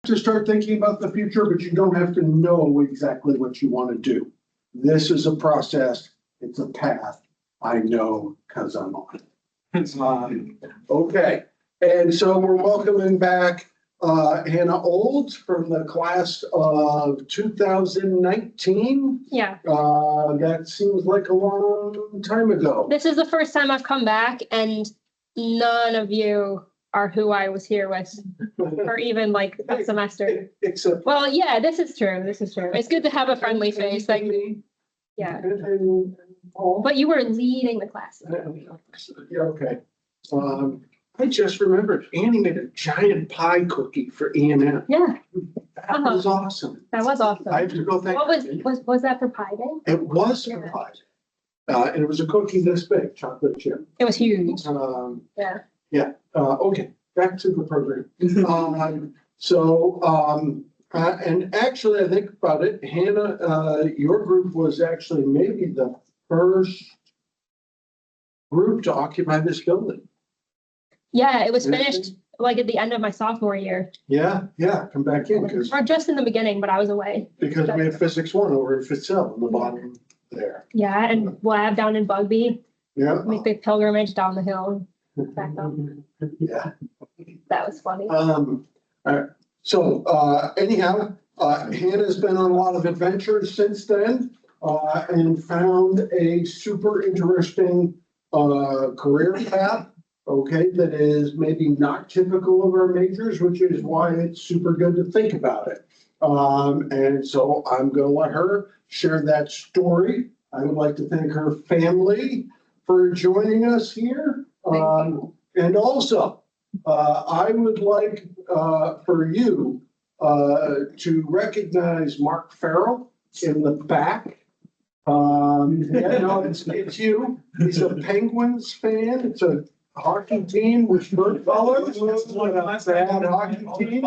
to start thinking about the future, but you don't have to know exactly what you want to do. This is a process. It's a path. I know because I'm on it. Okay, and so we're welcoming back Hannah Olds from the class of 2019. Yeah, That seems like a long time ago. this is the first time I've come back and none of you are who I was here with for even like a semester. Except. Well, yeah, this is true. This is true. It's good to have a friendly face. Like, yeah, And Paul. but you were leading the class. Yeah, okay. I just remembered Annie made a giant pie cookie for E&M. Yeah, That was awesome. that was awesome. I have to go thank. What was that for Pi Day? It was for Yeah. pie. And it was a cookie this big, chocolate chip. It was huge. Yeah, okay, back to the program. And actually, I think about it, Hannah, your group was actually maybe the first group to occupy this building. Yeah, it was finished like at the end of my sophomore year, Yeah, come back in, or just in the beginning, but I was away. because we have Physics 1 over at Fitzell on the bottom there. Yeah, and lab down in Bugby, Yeah. make the pilgrimage down the hill. Back up. Yeah. That was funny. All right. So, anyhow, Hannah's been on a lot of adventures since then, and found a super interesting, career path. Okay, that is maybe not typical of our majors, which is why it's super good to think about it. And so I'm gonna let her share that story. I would like to thank her family for joining us here. And also, I would like, for you, to recognize Mark Farrell in the back. Yeah, no, it's you. He's a Penguins fan. It's a hockey team with shirt colors. Bad hockey team.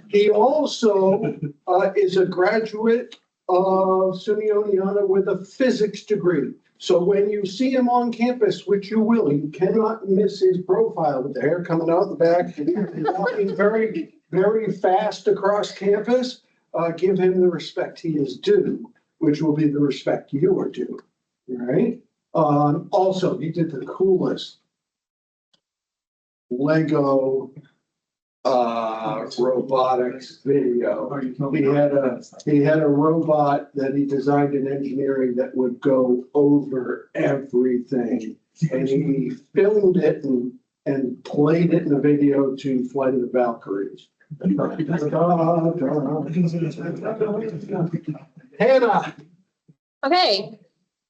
He also, is a graduate of SUNY Oneonta with a physics degree. So when you see him on campus, which you will, you cannot miss his profile with the hair coming out the back, walking very, very fast across campus. Give him the respect he is due, which will be the respect you are due, right? Also, he did the coolest Lego robotics video. He had a robot that he designed in engineering that would go over everything. And he filmed it and played it in a video to Flight of the Valkyries. Hannah. Okay,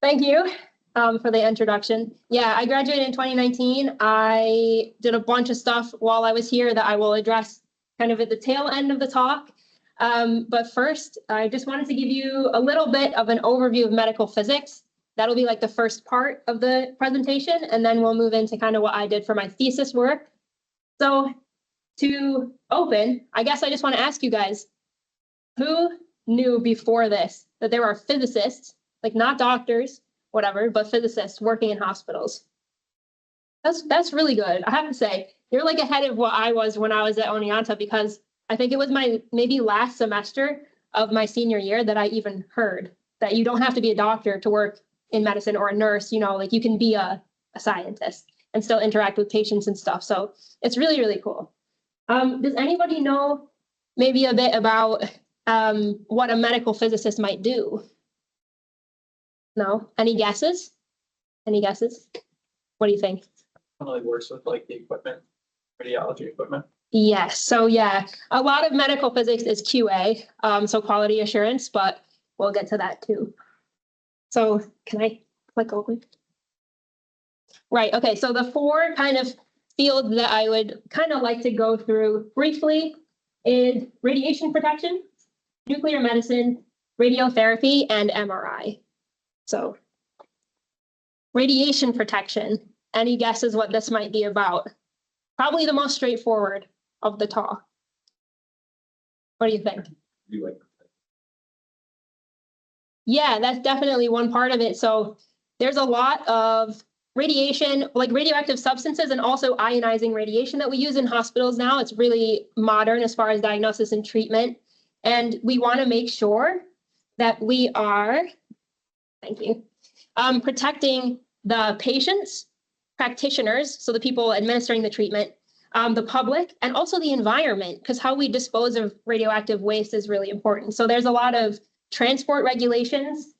thank you for the introduction. Yeah, I graduated in 2019. I did a bunch of stuff while I was here that I will address kind of at the tail end of the talk. But first, I just wanted to give you a little bit of an overview of medical physics. That'll be like the first part of the presentation, and then we'll move into kind of what I did for my thesis work. So to open, I guess I just want to ask you guys, who knew before this that there are physicists, like not doctors, whatever, but physicists working in hospitals? That's really good. I have to say, you're like ahead of what I was when I was at Oneonta, because I think it was my maybe last semester of my senior year that I even heard that you don't have to be a doctor to work in medicine, or a nurse, you know, like you can be a scientist and still interact with patients and stuff. So it's really, really cool. Does anybody know maybe a bit about what a medical physicist might do? No? Any guesses? Any guesses? What do you think? Probably works with like the equipment, radiology equipment. Yes. So yeah, a lot of medical physics is QA, so quality assurance, but we'll get to that too. So can I click over? Right. Okay. So the four kind of fields that I would kind of like to go through briefly is radiation protection, nuclear medicine, radiotherapy, and MRI. So radiation protection. Any guesses what this might be about? Probably the most straightforward of the talk. What do you think? Yeah, that's definitely one part of it. So there's a lot of radiation, like radioactive substances and also ionizing radiation that we use in hospitals now. It's really modern as far as diagnosis and treatment. And we want to make sure that we are, thank you, protecting the patients, practitioners, so the people administering the treatment, the public, and also the environment, because how we dispose of radioactive waste is really important. So there's a lot of transport regulations,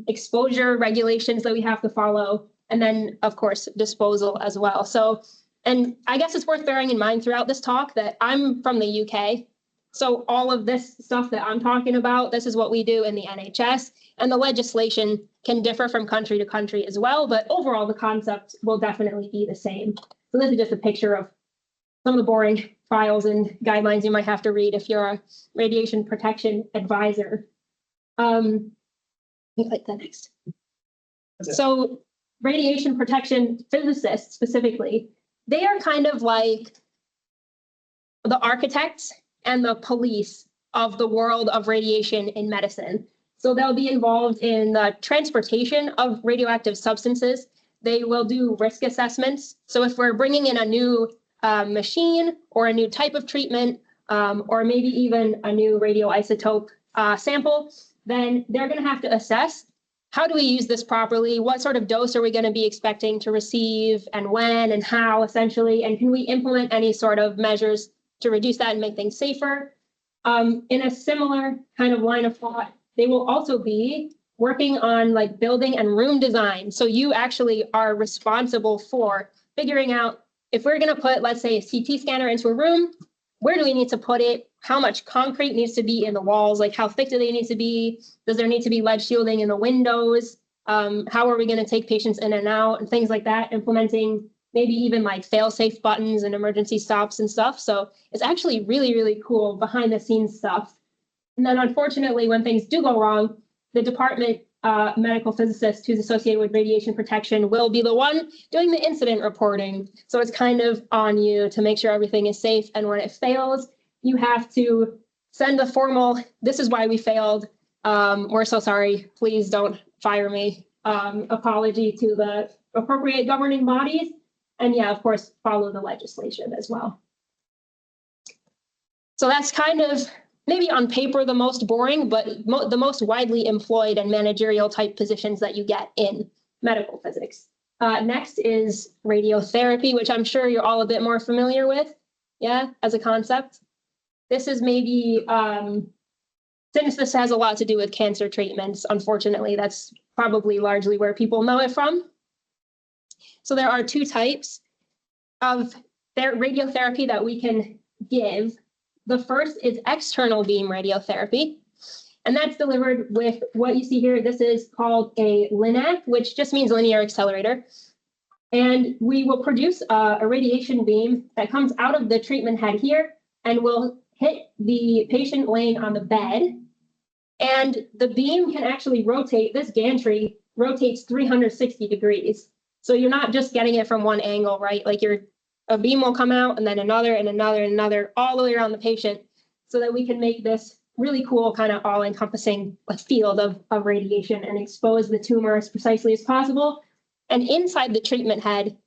exposure regulations that we have to follow, and then, of course, disposal as well. So, and I guess it's worth bearing in mind throughout this talk that I'm from the UK. So all of this stuff that I'm talking about, this is what we do in the NHS, and the legislation can differ from country to country as well, but overall the concept will definitely be the same. So this is just a picture of some of the boring files and guidelines you might have to read if you're a radiation protection advisor. Click that next. So radiation protection physicists specifically, they are kind of like the architects and the police of the world of radiation in medicine. So they'll be involved in the transportation of radioactive substances. They will do risk assessments. So if we're bringing in a new machine or a new type of treatment, or maybe even a new radioisotope sample, then they're going to have to assess, how do we use this properly? What sort of dose are we going to be expecting to receive, and when and how, essentially? And can we implement any sort of measures to reduce that and make things safer? In a similar kind of line of thought, they will also be working on like building and room design. So you actually are responsible for figuring out, if we're going to put, let's say, a CT scanner into a room, where do we need to put it? How much concrete needs to be in the walls? Like, how thick do they need to be? Does there need to be lead shielding in the windows? How are we going to take patients in and out and things like that? Implementing maybe even like fail-safe buttons and emergency stops and stuff. So it's actually really, really cool behind the scenes stuff. And then unfortunately, when things do go wrong, the department medical physicist who's associated with radiation protection will be the one doing the incident reporting. So it's kind of on you to make sure everything is safe. And when it fails, you have to send a formal, this is why we failed. We're so sorry. Please don't fire me. Apology to the appropriate governing bodies. And yeah, of course, follow the legislation as well. So that's kind of maybe on paper the most boring, but the most widely employed and managerial type positions that you get in medical physics. Next is radiotherapy, which I'm sure you're all a bit more familiar with, yeah, as a concept. This is maybe, since this has a lot to do with cancer treatments, unfortunately, that's probably largely where people know it from. So there are two types of radiotherapy that we can give. The first is external beam radiotherapy, and that's delivered with what you see here. This is called a LINAC, which just means linear accelerator. And we will produce a radiation beam that comes out of the treatment head here and will hit the patient laying on the bed. And the beam can actually rotate. This gantry rotates 360 degrees. So you're not just getting it from one angle, right? Like a beam will come out and then another and another and another all the way around the patient, so that we can make this really cool kind of all-encompassing field of radiation and expose the tumor as precisely as possible. And inside the treatment head,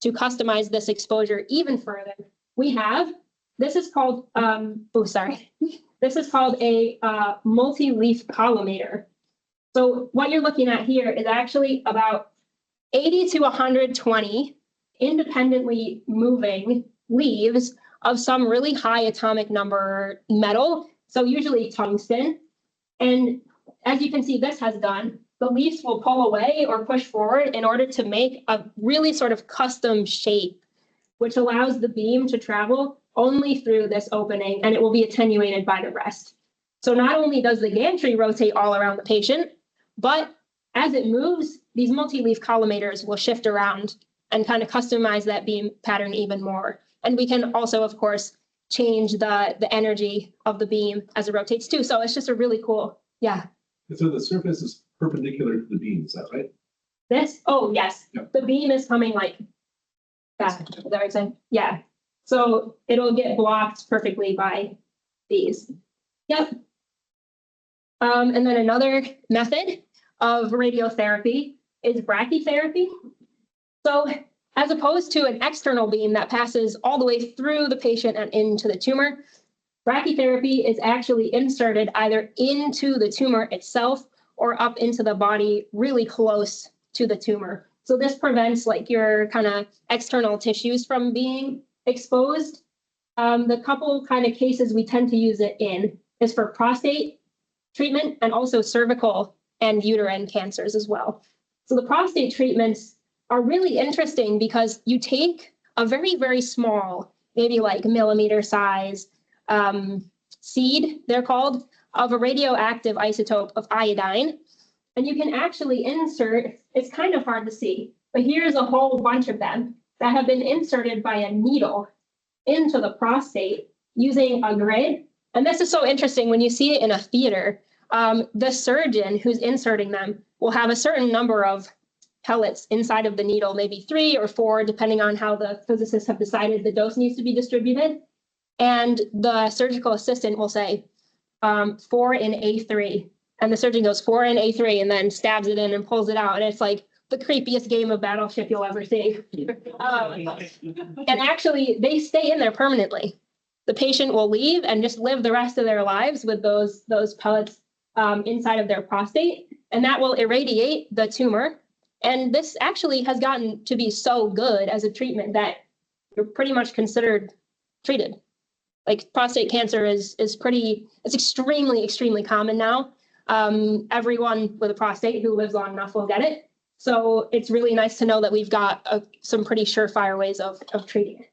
to customize this exposure even further, we have, this is called, this is called a multi-leaf collimator. So what you're looking at here is actually about 80 to 120 independently moving leaves of some really high atomic number metal, so usually tungsten. And as you can see, this has done, the leaves will pull away or push forward in order to make a really sort of custom shape, which allows the beam to travel only through this opening, and it will be attenuated by the rest. So not only does the gantry rotate all around the patient, but as it moves, these multi-leaf collimators will shift around and kind of customize that beam pattern even more. And we can also, of course, change the energy of the beam as it rotates too. So it's just a really cool, yeah. So the surface is perpendicular to the beam, is that right? This, oh yes, yep. The beam is coming like that. Is that what I'm saying? Yeah. So it'll get blocked perfectly by these. Yep. And then another method of radiotherapy is brachytherapy. So as opposed to an external beam that passes all the way through the patient and into the tumor, brachytherapy is actually inserted either into the tumor itself or up into the body really close to the tumor. So this prevents like your kind of external tissues from being exposed. The couple kind of cases we tend to use it in is for prostate treatment and also cervical and uterine cancers as well. So the prostate treatments are really interesting because you take a very, very small, maybe like millimeter size seed, they're called, of a radioactive isotope of iodine. And you can actually insert, it's kind of hard to see, but here's a whole bunch of them that have been inserted by a needle into the prostate using a grid. And this is so interesting when you see it in a theater. The surgeon who's inserting them will have a certain number of pellets inside of the needle, maybe 3 or 4, depending on how the physicists have decided the dose needs to be distributed. And the surgical assistant will say 4 in A3. And the surgeon goes 4 in A3 and then stabs it in and pulls it out. And it's like the creepiest game of Battleship you'll ever see. And actually, they stay in there permanently. The patient will leave and just live the rest of their lives with those pellets inside of their prostate. And that will irradiate the tumor. And this actually has gotten to be so good as a treatment that you're pretty much considered treated. Like prostate cancer is it's extremely, extremely common now. Everyone with a prostate who lives long enough will get it. So it's really nice to know that we've got some pretty surefire ways of treating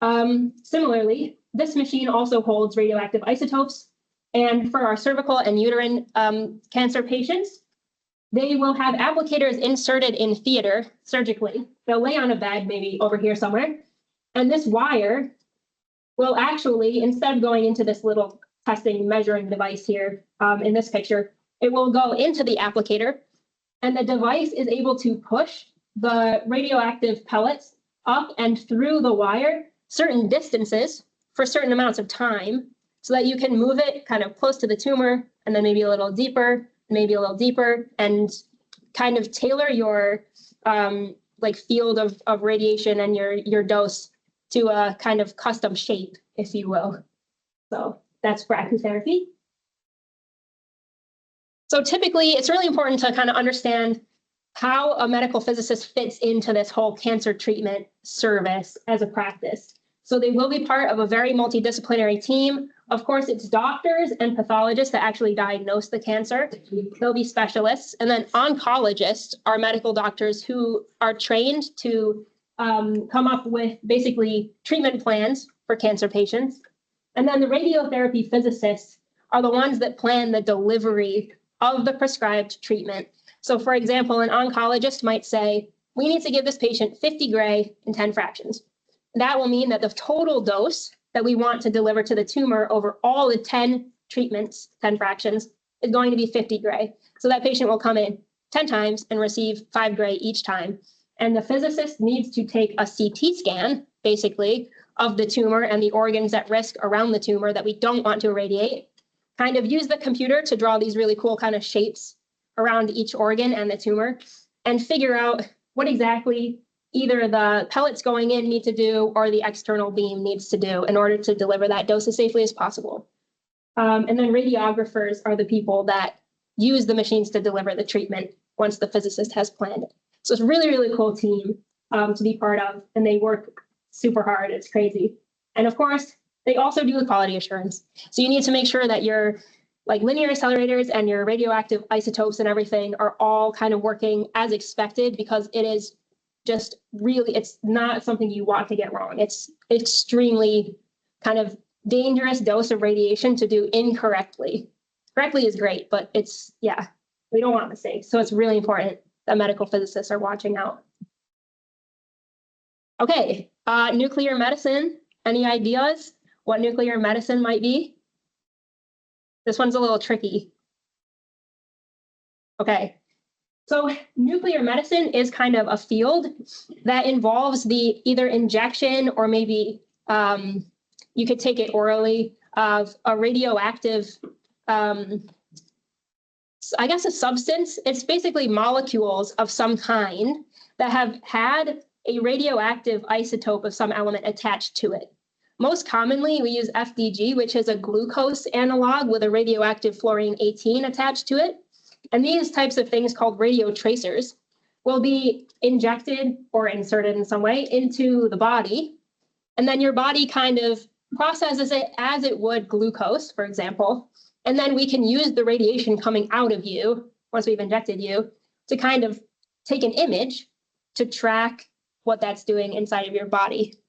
it. Similarly, this machine also holds radioactive isotopes. And for our cervical and uterine cancer patients, they will have applicators inserted in theater surgically. They'll lay on a bed, maybe over here somewhere. And this wire will actually, instead of going into this little testing measuring device here in this picture, it will go into the applicator, and the device is able to push the radioactive pellets up and through the wire certain distances for certain amounts of time so that you can move it kind of close to the tumor and then maybe a little deeper, and kind of tailor your like field of radiation and your dose to a kind of custom shape, if you will. So that's brachytherapy. So typically, it's really important to kind of understand how a medical physicist fits into this whole cancer treatment service as a practice. So they will be part of a very multidisciplinary team. Of course, it's doctors and pathologists that actually diagnose the cancer. They'll be specialists. And then oncologists are medical doctors who are trained to come up with basically treatment plans for cancer patients. And then the radiotherapy physicists are the ones that plan the delivery of the prescribed treatment. So for example, an oncologist might say, we need to give this patient 50 gray in 10 fractions. That will mean that the total dose that we want to deliver to the tumor over all the 10 treatments, 10 fractions, is going to be 50 gray. So that patient will come in 10 times and receive 5 gray each time. And the physicist needs to take a CT scan, basically, of the tumor and the organs at risk around the tumor that we don't want to irradiate, kind of use the computer to draw these really cool kind of shapes around each organ and the tumor, and figure out what exactly either the pellets going in need to do or the external beam needs to do in order to deliver that dose as safely as possible. And then radiographers are the people that use the machines to deliver the treatment once the physicist has planned it. So it's a really, really cool team to be part of, and they work super hard. It's crazy. And of course, they also do the quality assurance. So you need to make sure that your like linear accelerators and your radioactive isotopes and everything are all kind of working as expected, because it is just really, it's not something you want to get wrong. It's extremely kind of dangerous dose of radiation to do incorrectly. Correctly is great, but it's, yeah, we don't want mistakes. So it's really important that medical physicists are watching out. Okay, nuclear medicine. Any ideas what nuclear medicine might be? This one's a little tricky. Okay, so nuclear medicine is kind of a field that involves the either injection or maybe you could take it orally of a radioactive, I guess a substance. It's basically molecules of some kind that have had a radioactive isotope of some element attached to it. Most commonly, we use FDG, which is a glucose analog with a radioactive fluorine-18 attached to it. And these types of things called radio tracers will be injected or inserted in some way into the body. And then your body kind of processes it as it would glucose, for example. And then we can use the radiation coming out of you, once we've injected you, to kind of take an image to track what that's doing inside of your body.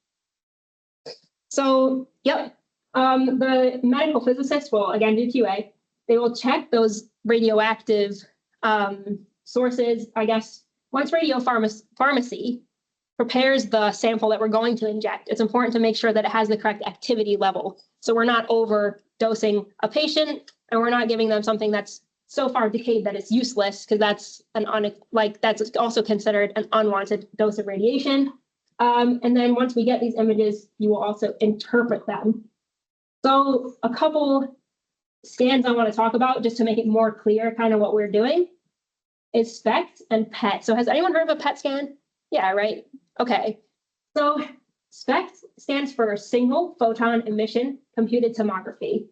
So, yep, the medical physicists will, again, do QA. They will check those radioactive sources, I guess. Once radiopharmacy prepares the sample that we're going to inject, it's important to make sure that it has the correct activity level. So we're not overdosing a patient, and we're not giving them something that's so far decayed that it's useless, because that's that's also considered an unwanted dose of radiation. And then once we get these images, you will also interpret them. So a couple scans I want to talk about, just to make it more clear kind of what we're doing, is SPECT and PET. So has anyone heard of a PET scan? Yeah, right. Okay. So SPECT stands for single photon emission computed tomography.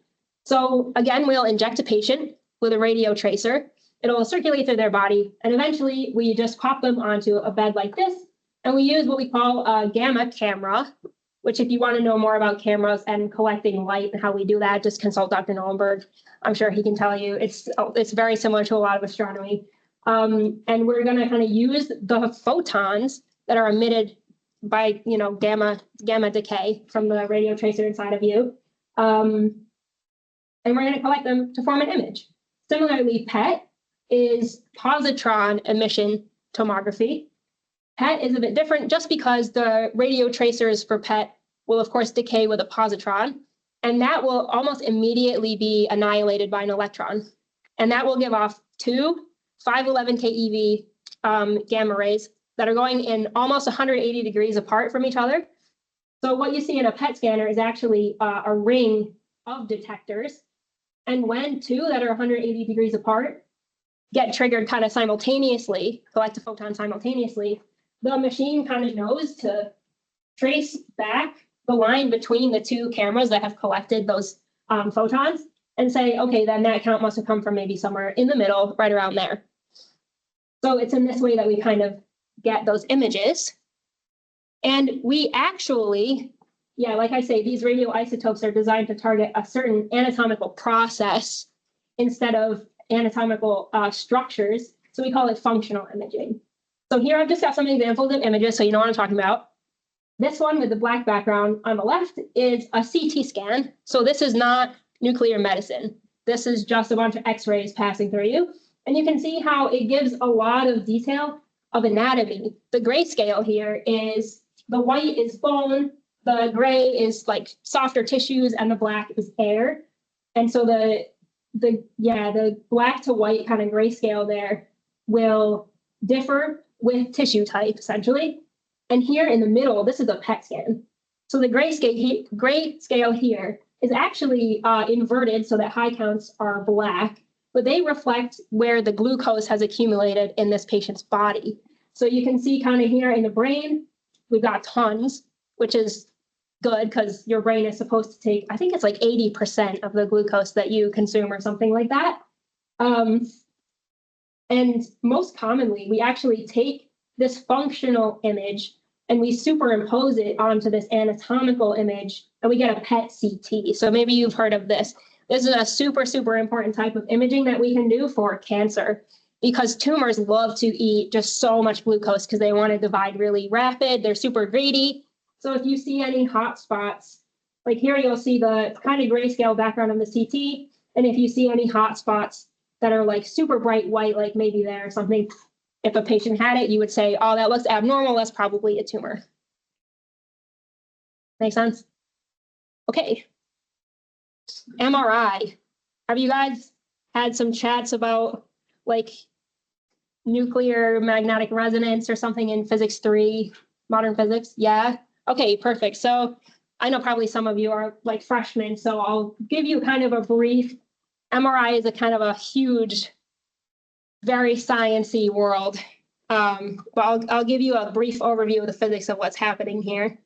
So again, we'll inject a patient with a radio tracer. It'll circulate through their body, and eventually we just pop them onto a bed like this. And we use what we call a gamma camera, which if you want to know more about cameras and collecting light and how we do that, just consult Dr. Nolenberg. I'm sure he can tell you. It's very similar to a lot of astronomy. And we're going to kind of use the photons that are emitted by, gamma decay from the radio tracer inside of you. And we're going to collect them to form an image. Similarly, PET is positron emission tomography. PET is a bit different just because the radio tracers for PET will, of course, decay with a positron, and that will almost immediately be annihilated by an electron. And that will give off two 511 keV gamma rays that are going in almost 180 degrees apart from each other. So what you see in a PET scanner is actually a ring of detectors. And when two that are 180 degrees apart get triggered kind of simultaneously, collect a photon simultaneously, the machine kind of knows to trace back the line between the two cameras that have collected those photons and say, okay, then that count must have come from maybe somewhere in the middle, right around there. So it's in this way that we kind of get those images. And we actually, like I say, these radioisotopes are designed to target a certain anatomical process instead of anatomical structures. So we call it functional imaging. So here I've just got some examples of images so you know what I'm talking about. This one with the black background on the left is a CT scan. So this is not nuclear medicine. This is just a bunch of X-rays passing through you. And you can see how it gives a lot of detail of anatomy. The grayscale here is the white is bone, the gray is like softer tissues, and the black is air. And so the black to white kind of grayscale there will differ with tissue type, essentially. And here in the middle, this is a PET scan. So the grayscale here is actually inverted so that high counts are black, but they reflect where the glucose has accumulated in this patient's body. So you can see kind of here in the brain, we've got tons, which is good because your brain is supposed to take, I think it's like 80% of the glucose that you consume or something like that. And most commonly, we actually take this functional image and we superimpose it onto this anatomical image, and we get a PET CT. So maybe you've heard of this. This is a super, super important type of imaging that we can do for cancer, because tumors love to eat just so much glucose because they want to divide really rapid. They're super greedy. So if you see any hot spots, like here, you'll see the kind of grayscale background of the CT. And if you see any hot spots that are like super bright white, like maybe there or something, if a patient had it, you would say, oh, that looks abnormal. That's probably a tumor. Make sense? Okay. MRI. Have you guys had some chats about like nuclear magnetic resonance or something in physics 3, modern physics? Yeah. Okay, perfect. So I know probably some of you are like freshmen, so I'll give you kind of a brief. MRI is a kind of a huge, very sciencey world. But I'll give you a brief overview of the physics of what's happening here.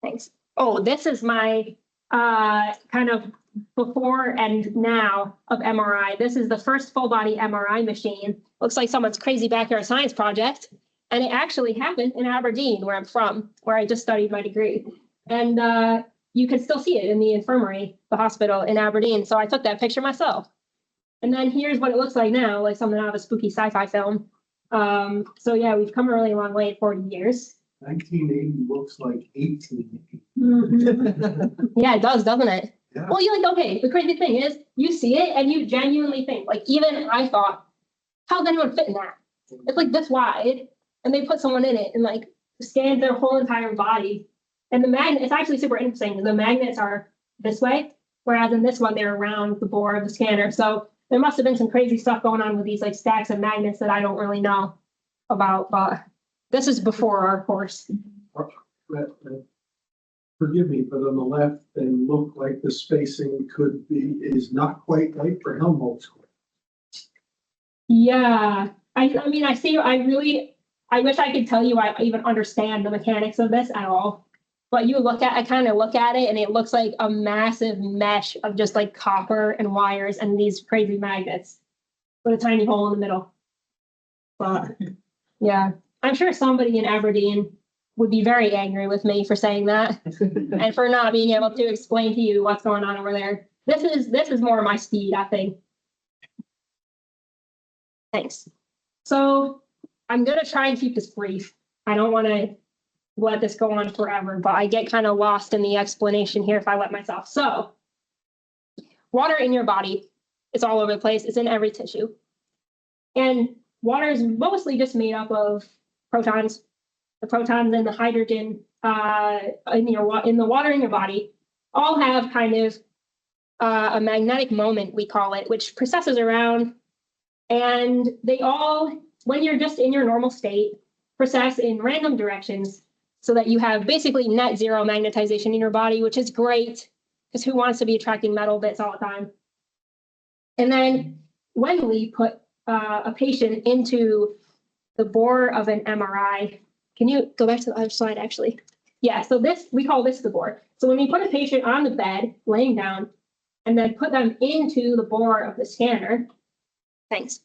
Thanks. Oh, this is my kind of before and now of MRI. This is the first full body MRI machine. Looks like someone's crazy backyard science project. And it actually happened in Aberdeen, where I'm from, where I just studied my degree. And you can still see it in the infirmary, the hospital in Aberdeen. So I took that picture myself. And then here's what it looks like now, like something out of a spooky sci-fi film. So yeah, we've come a really long way in 40 years. 1980 looks like 1880. Yeah, it does, doesn't it? Yeah. Well, you're like, okay, the crazy thing is you see it and you genuinely think, like, even I thought, how does anyone fit in that? It's like this wide, and they put someone in it and like scanned their whole entire body. And the magnet, it's actually super interesting. The magnets are this way, whereas in this one, they're around the bore of the scanner. So there must have been some crazy stuff going on with these like stacks of magnets that I don't really know about, but this is before our course. Forgive me, but on the left, they look like the spacing is not quite right for Helmholtz. Yeah, I mean, I see, I wish I could tell you I even understand the mechanics of this at all. But I kind of look at it and it looks like a massive mesh of just like copper and wires and these crazy magnets with a tiny hole in the middle. But yeah, I'm sure somebody in Aberdeen would be very angry with me for saying that and for not being able to explain to you what's going on over there. This is more my speed, I think. Thanks. So I'm going to try and keep this brief. I don't want to let this go on forever, but I get kind of lost in the explanation here if I let myself. So water in your body, it's all over the place. It's in every tissue. And water is mostly just made up of protons. The protons and the hydrogen in the water in your body all have kind of a magnetic moment, we call it, which precesses around. And they all, when you're just in your normal state, precess in random directions so that you have basically net zero magnetization in your body, which is great because who wants to be attracting metal bits all the time? And then when we put a patient into the bore of an MRI, can you go back to the other slide actually? Yeah, so we call this the bore. So when we put a patient on the bed, laying down, and then put them into the bore of the scanner, thanks,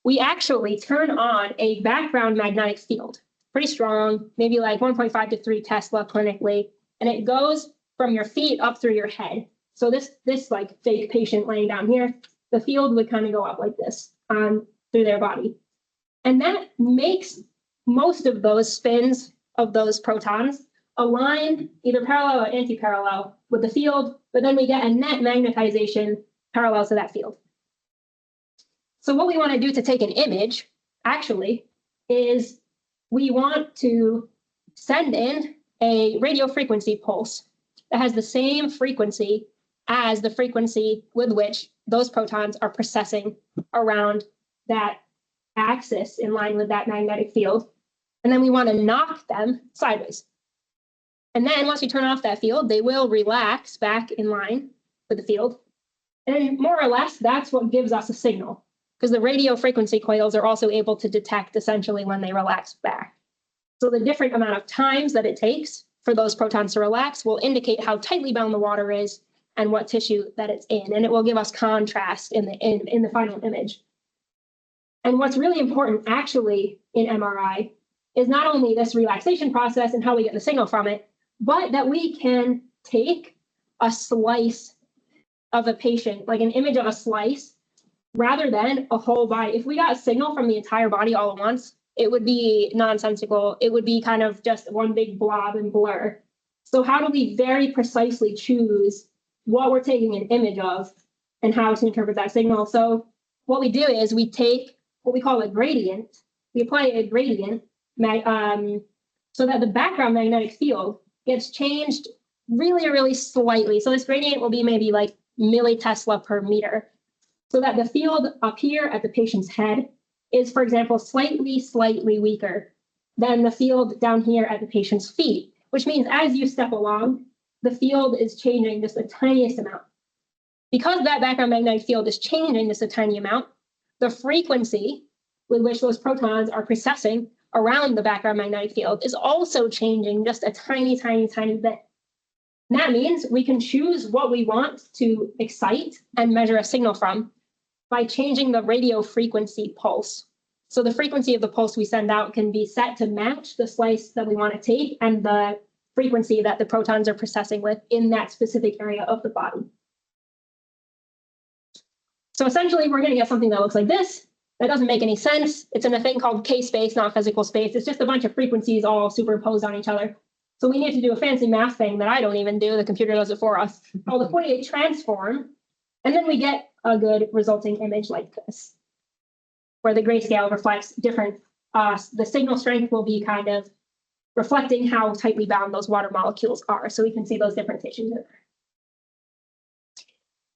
we actually turn on a background magnetic field, pretty strong, maybe like 1.5 to 3 Tesla clinically, and it goes from your feet up through your head. So this like fake patient laying down here, the field would kind of go up like this through their body. And that makes most of those spins of those protons align either parallel or anti-parallel with the field, but then we get a net magnetization parallel to that field. So what we want to do to take an image, actually, is we want to send in a radio frequency pulse that has the same frequency as the frequency with which those protons are precessing around that axis in line with that magnetic field. And then we want to knock them sideways. And then once we turn off that field, they will relax back in line with the field. And more or less, that's what gives us a signal, because the radio frequency coils are also able to detect essentially when they relax back. So the different amount of times that it takes for those protons to relax will indicate how tightly bound the water is and what tissue that it's in. And it will give us contrast in the final image. And what's really important actually in MRI is not only this relaxation process and how we get the signal from it, but that we can take a slice of a patient, like an image of a slice, rather than a whole body. If we got a signal from the entire body all at once, it would be nonsensical. It would be kind of just one big blob and blur. So how do we very precisely choose what we're taking an image of and how to interpret that signal? So what we do is we take what we call a gradient. We apply a gradient so that the background magnetic field gets changed really, really slightly. So this gradient will be maybe like millitesla per meter, so that the field up here at the patient's head is, for example, slightly weaker than the field down here at the patient's feet, which means as you step along, the field is changing just the tiniest amount. Because that background magnetic field is changing just a tiny amount, the frequency with which those protons are processing around the background magnetic field is also changing just a tiny, tiny, tiny bit. And that means we can choose what we want to excite and measure a signal from by changing the radio frequency pulse. So the frequency of the pulse we send out can be set to match the slice that we want to take and the frequency that the protons are processing with in that specific area of the body. So essentially, we're going to get something that looks like this. That doesn't make any sense. It's in a thing called K-space, not physical space. It's just a bunch of frequencies all superimposed on each other. So we need to do a fancy math thing that I don't even do. The computer does it for us, called the Fourier transform. And then we get a good resulting image like this, where the grayscale reflects different, the signal strength will be kind of reflecting how tightly bound those water molecules are. So we can see those differentiations there.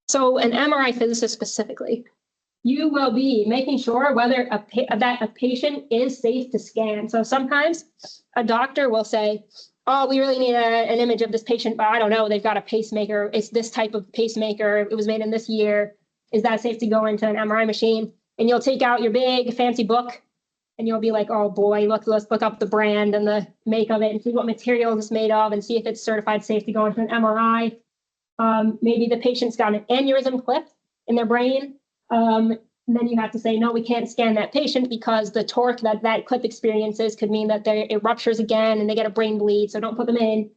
So an MRI physicist specifically, you will be making sure whether that a patient is safe to scan. So sometimes a doctor will say, oh, we really need an image of this patient, but I don't know, they've got a pacemaker. It's this type of pacemaker. It was made in this year. Is that safe to go into an MRI machine? And you'll take out your big fancy book and you'll be like, oh boy, let's look up the brand and the make of it and see what material it's made of and see if it's certified safe to go into an MRI. Maybe the patient's got an aneurysm clip in their brain. And then you have to say, no, we can't scan that patient because the torque that that clip experiences could mean that it ruptures again and they get a brain bleed, so don't put them in.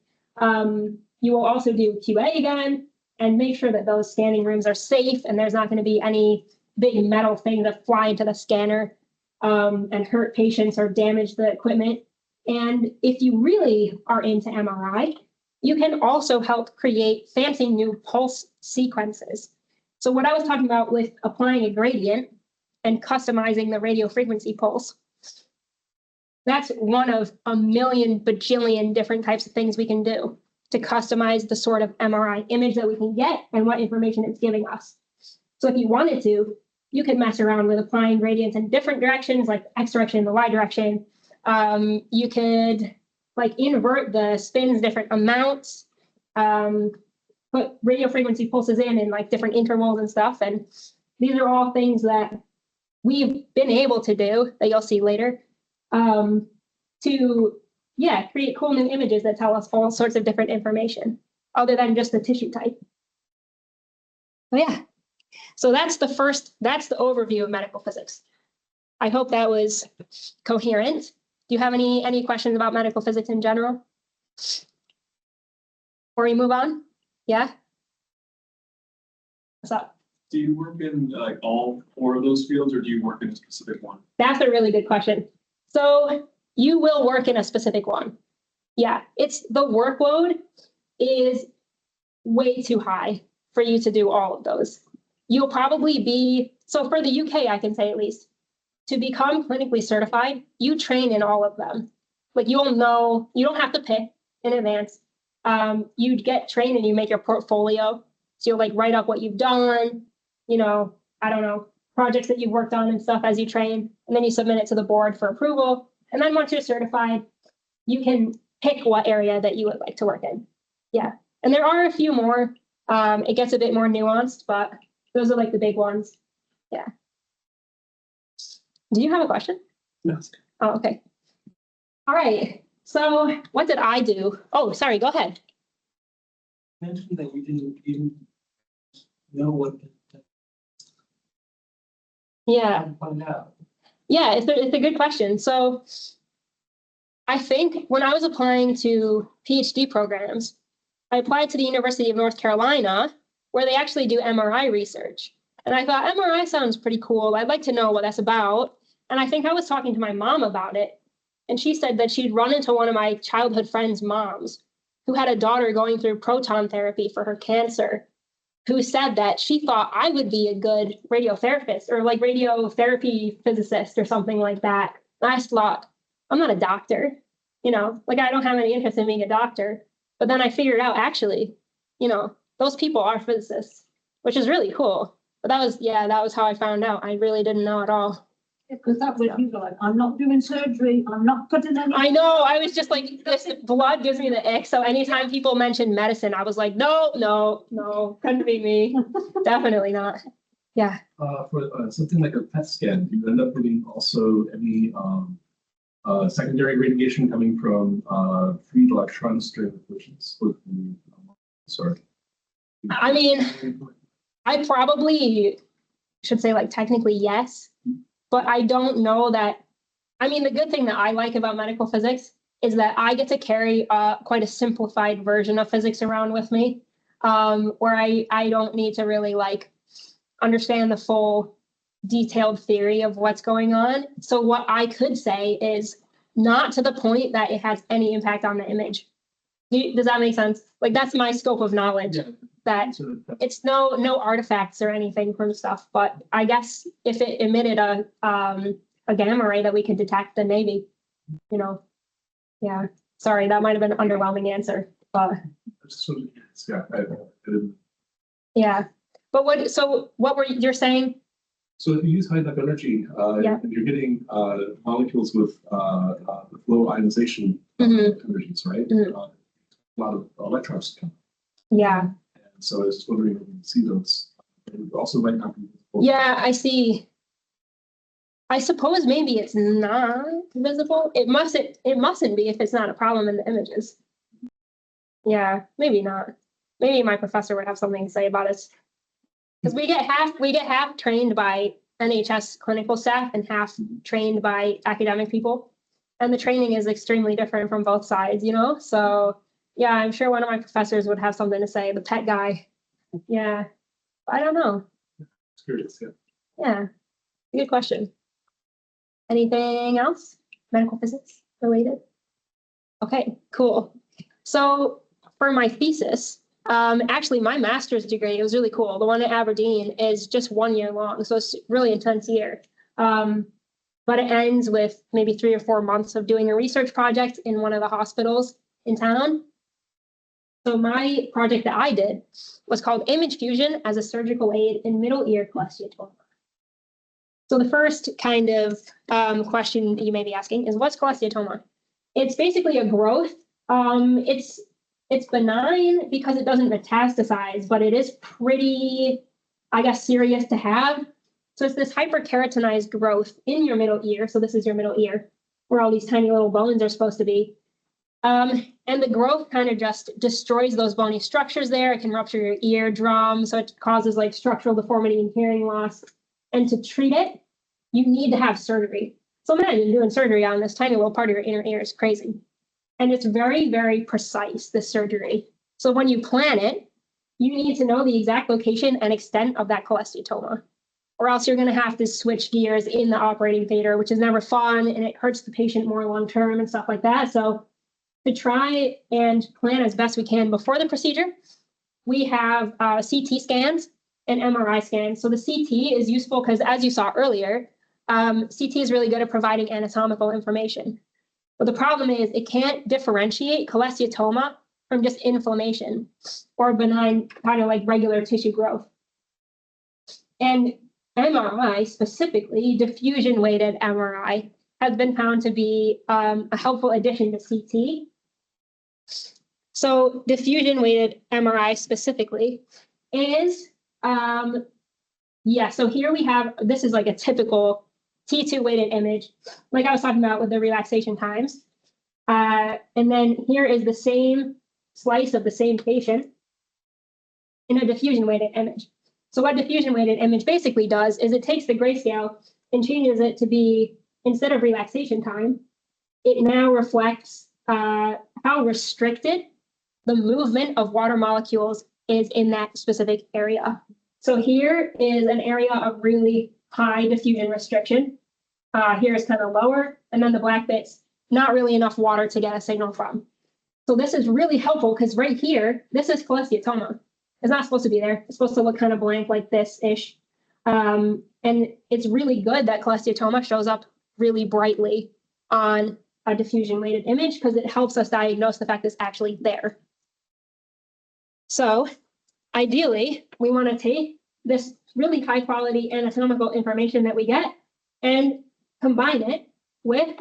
You will also do QA again and make sure that those scanning rooms are safe and there's not going to be any big metal thing that fly into the scanner and hurt patients or damage the equipment. And if you really are into MRI, you can also help create fancy new pulse sequences. So what I was talking about with applying a gradient and customizing the radio frequency pulse, that's one of a million bajillion different types of things we can do to customize the sort of MRI image that we can get and what information it's giving us. So if you wanted to, you could mess around with applying gradients in different directions, like X direction, the Y direction. You could like invert the spins different amounts, put radio frequency pulses in like different intervals and stuff. And these are all things that we've been able to do that you'll see later to, create cool new images that tell us all sorts of different information other than just the tissue type. So yeah, so that's the overview of medical physics. I hope that was coherent. Do you have any questions about medical physics in general? Before we move on? Yeah? What's up? Do you work in like all four of those fields or do you work in a specific one? That's a really good question. So you will work in a specific one. Yeah, the workload is way too high for you to do all of those. You'll probably be, so for the UK, I can say at least, to become clinically certified, you train in all of them. Like you'll know, you don't have to pick in advance. You get trained and you make your portfolio. So you'll like write up what you've done, I don't know, projects that you've worked on and stuff as you train, and then you submit it to the board for approval. And then once you're certified, you can pick what area that you would like to work in. Yeah, and there are a few more. It gets a bit more nuanced, but those are like the big ones. Yeah. Do you have a question? No. Oh, okay. All right. So what did I do? Oh, sorry, go ahead. You mentioned that you didn't even know what Yeah. find out. Yeah, it's a good question. So I think when I was applying to PhD programs, I applied to the University of North Carolina, where they actually do MRI research. And I thought, MRI sounds pretty cool. I'd like to know what that's about. And I think I was talking to my mom about it. And she said that she'd run into one of my childhood friends' moms who had a daughter going through proton therapy for her cancer, who said that she thought I would be a good radiotherapist or like radiotherapy physicist or something like that. And I thought, I'm not a doctor, like I don't have any interest in being a doctor. But then I figured out actually, those people are physicists, which is really cool. But that was how I found out. I really didn't know at all. Because that was you were like, I'm not doing surgery, I'm not cutting any. I know, I was just like, this blood gives me the ick. So anytime people mention medicine, I was like, no, couldn't be me. Definitely not. Yeah. For something like a PET scan, do you end up getting also any secondary radiation coming from free electrons during the collisions with the sorry. I mean, I probably should say like technically yes, but I don't know that. I mean, the good thing that I like about medical physics is that I get to carry quite a simplified version of physics around with me, where I don't need to really like understand the full detailed theory of what's going on. So what I could say is not to the point that it has any impact on the image. Does that make sense? Like that's my scope of knowledge. Yeah. That it's no artifacts or anything from stuff, but I guess if it emitted a gamma ray that we could detect, then maybe, you know, yeah. Sorry, that might have been an underwhelming answer, but Yeah, I didn't. yeah. But what were you're saying? So if you use high enough energy, Yeah. you're getting molecules with the flow ionization energies, right? Mhm. A lot of electrons come. Yeah. And so I was just wondering if you can see those. And also might not be visible. Yeah, I see. I suppose maybe it's not visible. It mustn't be if it's not a problem in the images. Yeah, maybe not. Maybe my professor would have something to say about it. Because we get half trained by NHS clinical staff and half trained by academic people. And the training is extremely different from both sides, you know? So yeah, I'm sure one of my professors would have something to say, the pet guy. Yeah. I don't know. It's curious, yeah. Yeah. Good question. Anything else? Medical physics related? Okay, cool. So for my thesis, actually my master's degree, it was really cool. The one at Aberdeen is just 1 year long, so it's really intense year. But it ends with maybe 3 or 4 months of doing a research project in one of the hospitals in town. So my project that I did was called Image Fusion as a Surgical Aid in Middle Ear Cholesteatoma. So the first kind of question you may be asking is, what's cholesteatoma? It's basically a growth. It's benign because it doesn't metastasize, but it is pretty, I guess, serious to have. So it's this hyperkeratinized growth in your middle ear. So this is your middle ear, where all these tiny little bones are supposed to be. And the growth kind of just destroys those bony structures there. It can rupture your eardrum, so it causes like structural deformity and hearing loss. And to treat it, you need to have surgery. So imagine doing surgery on this tiny little part of your inner ear is crazy. And it's very, very precise, this surgery. So when you plan it, you need to know the exact location and extent of that cholesteatoma, or else you're going to have to switch gears in the operating theater, which is never fun, and it hurts the patient more long-term and stuff like that. So to try and plan as best we can before the procedure, we have CT scans and MRI scans. So the CT is useful because, as you saw earlier, CT is really good at providing anatomical information. But the problem is it can't differentiate cholesteatoma from just inflammation or benign kind of like regular tissue growth. And MRI, specifically diffusion-weighted MRI, has been found to be a helpful addition to CT. So diffusion-weighted MRI specifically is, so here we have, this is like a typical T2 weighted image, like I was talking about with the relaxation times. And then here is the same slice of the same patient in a diffusion weighted image. So what diffusion weighted image basically does is it takes the grayscale and changes it to be, instead of relaxation time, it now reflects how restricted the movement of water molecules is in that specific area. So here is an area of really high diffusion restriction. Here is kind of lower, and then the black bit's not really enough water to get a signal from. So this is really helpful because right here, this is cholesteatoma. It's not supposed to be there. It's supposed to look kind of blank like this-ish. And it's really good that cholesteatoma shows up really brightly on a diffusion-weighted image because it helps us diagnose the fact that it's actually there. So ideally, we want to take this really high-quality anatomical information that we get and combine it with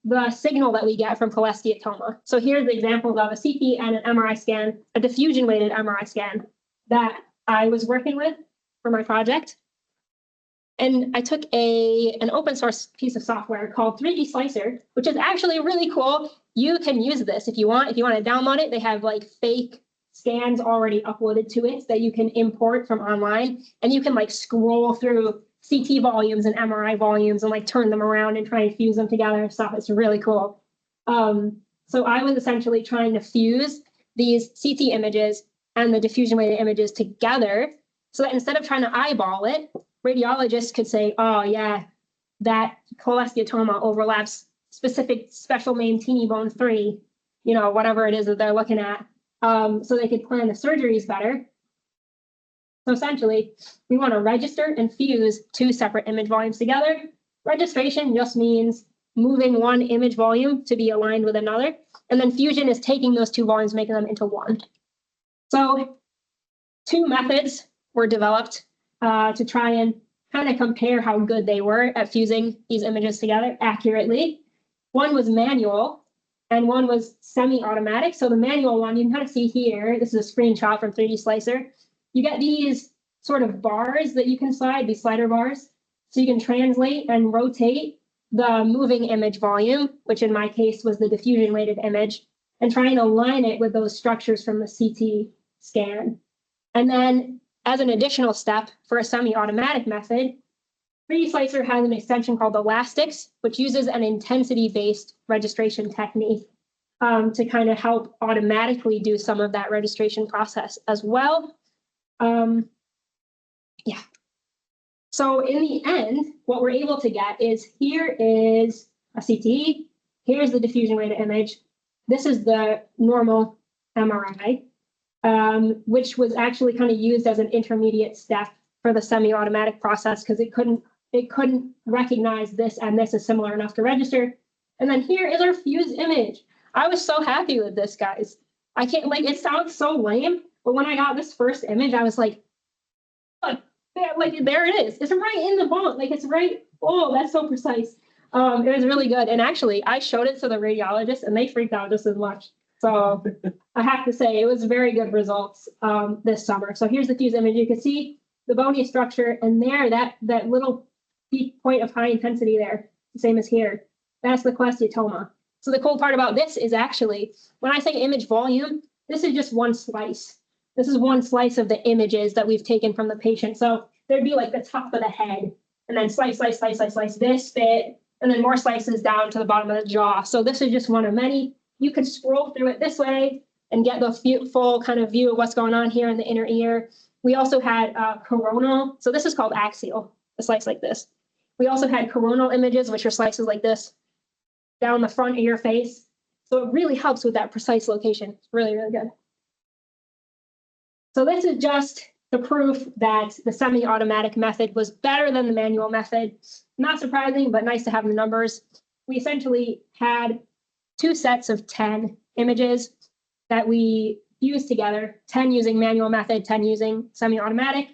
the signal that we get from cholesteatoma. So here's the examples of a CT and an MRI scan, a diffusion-weighted MRI scan that I was working with for my project. And I took an open source piece of software called 3D Slicer, which is actually really cool. You can use this if you want. If you want to download it, they have like fake scans already uploaded to it that you can import from online. And you can like scroll through CT volumes and MRI volumes and like turn them around and try and fuse them together and stuff. It's really cool. So I was essentially trying to fuse these CT images and the diffusion weighted images together so that instead of trying to eyeball it, radiologists could say, oh yeah, that cholesteatoma overlaps specific special name teeny bone 3, you know, whatever it is that they're looking at. So they could plan the surgeries better. So essentially, we want to register and fuse 2 separate image volumes together. Registration just means moving one image volume to be aligned with another. And then fusion is taking those 2 volumes, making them into one. So 2 methods were developed to try and kind of compare how good they were at fusing these images together accurately. One was manual and one was semi-automatic. So the manual one, you can kind of see here, this is a screenshot from 3D Slicer. You get these sort of bars that you can slide, these slider bars. So you can translate and rotate the moving image volume, which in my case was the diffusion weighted image, and try and align it with those structures from the CT scan. And then as an additional step for a semi-automatic method, 3D Slicer has an extension called Elastics, which uses an intensity-based registration technique to kind of help automatically do some of that registration process as well. Yeah. So in the end, what we're able to get is here is a CT, here's the diffusion weighted image, this is the normal MRI, which was actually kind of used as an intermediate step for the semi-automatic process because it couldn't recognize this and this is similar enough to register. And then here is our fused image. I was so happy with this, guys. I can't, like, it sounds so lame, but when I got this first image, I was like, there it is. It's right in the bone. Like, it's right. Oh, that's so precise. It was really good. And actually, I showed it to the radiologist and they freaked out just as much. So I have to say it was very good results this summer. So here's the fused image. You can see the bony structure and there, that little peak point of high intensity there, the same as here. That's the cholesteatoma. So the cool part about this is actually, when I say image volume, this is just one slice. This is one slice of the images that we've taken from the patient. So there'd be like the top of the head and then slice, this bit, and then more slices down to the bottom of the jaw. So this is just one of many. You could scroll through it this way and get the full kind of view of what's going on here in the inner ear. We also had coronal. So this is called axial, a slice like this. We also had coronal images, which are slices like this down the front of your face. So it really helps with that precise location. It's really, really good. So this is just the proof that the semi-automatic method was better than the manual method. Not surprising, but nice to have the numbers. We essentially had 2 sets of 10 images that we fused together, 10 using manual method, 10 using semi-automatic.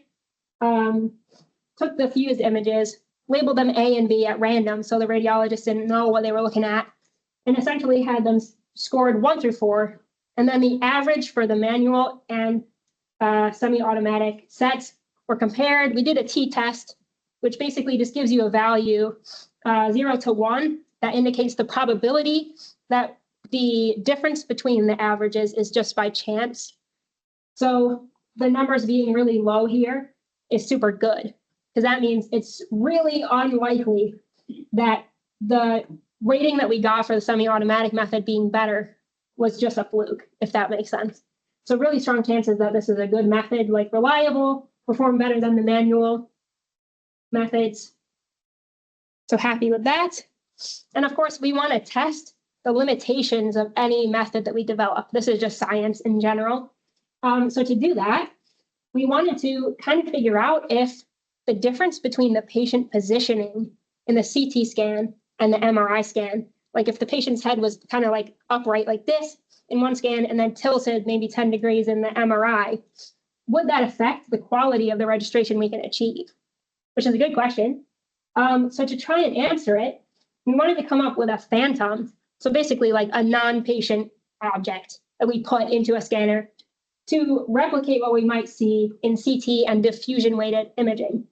Took the fused images, labeled them A and B at random, so the radiologist didn't know what they were looking at, and essentially had them scored 1 through 4. And then the average for the manual and semi-automatic sets were compared. We did a t-test, which basically just gives you a value 0 to 1 that indicates the probability that the difference between the averages is just by chance. So the numbers being really low here is super good because that means it's really unlikely that the rating that we got for the semi-automatic method being better was just a fluke, if that makes sense. So really strong chances that this is a good method, like reliable, perform better than the manual methods. So happy with that. And of course, we want to test the limitations of any method that we develop. This is just science in general. So to do that, we wanted to kind of figure out if the difference between the patient positioning in the CT scan and the MRI scan, like if the patient's head was kind of like upright like this in one scan and then tilted maybe 10 degrees in the MRI, would that affect the quality of the registration we can achieve? Which is a good question. So to try and answer it, we wanted to come up with a phantom. So basically like a non-patient object that we put into a scanner to replicate what we might see in CT and diffusion weighted imaging.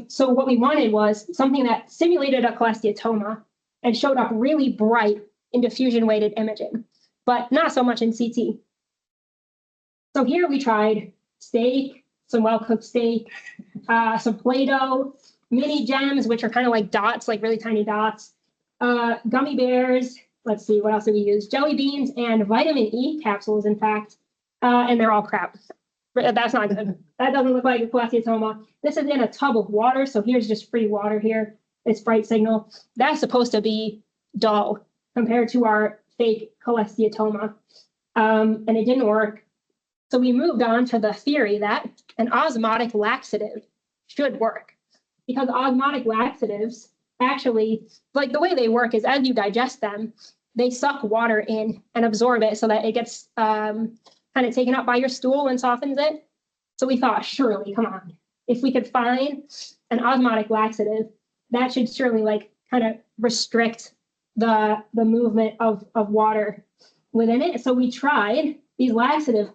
So what we wanted was something that simulated a cholesteatoma and showed up really bright in diffusion weighted imaging, but not so much in CT. So here we tried steak, some well-cooked steak, some Play-Doh, mini gems, which are kind of like dots, like really tiny dots, gummy bears. Let's see, what else did we use? Jelly beans and vitamin E capsules, in fact, and they're all crap. That's not good. That doesn't look like a cholesteatoma. This is in a tub of water, so here's just free water here. It's bright signal. That's supposed to be dull compared to our fake cholesteatoma, and it didn't work. So we moved on to the theory that an osmotic laxative should work, because osmotic laxatives actually, like the way they work is as you digest them, they suck water in and absorb it so that it gets kind of taken up by your stool and softens it. So we thought, surely, come on, if we could find an osmotic laxative, that should surely like kind of restrict the movement of water within it. So we tried these laxative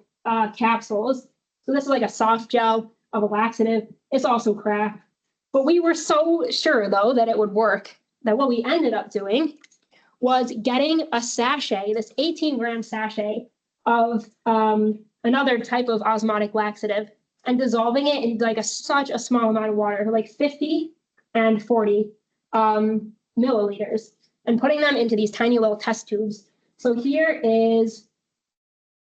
capsules. So this is like a soft gel of a laxative. It's also crap. But we were so sure, though, that it would work, that what we ended up doing was getting a sachet, this 18-gram sachet of another type of osmotic laxative, and dissolving it in like such a small amount of water, like 50 and 40 milliliters, and putting them into these tiny little test tubes. So here is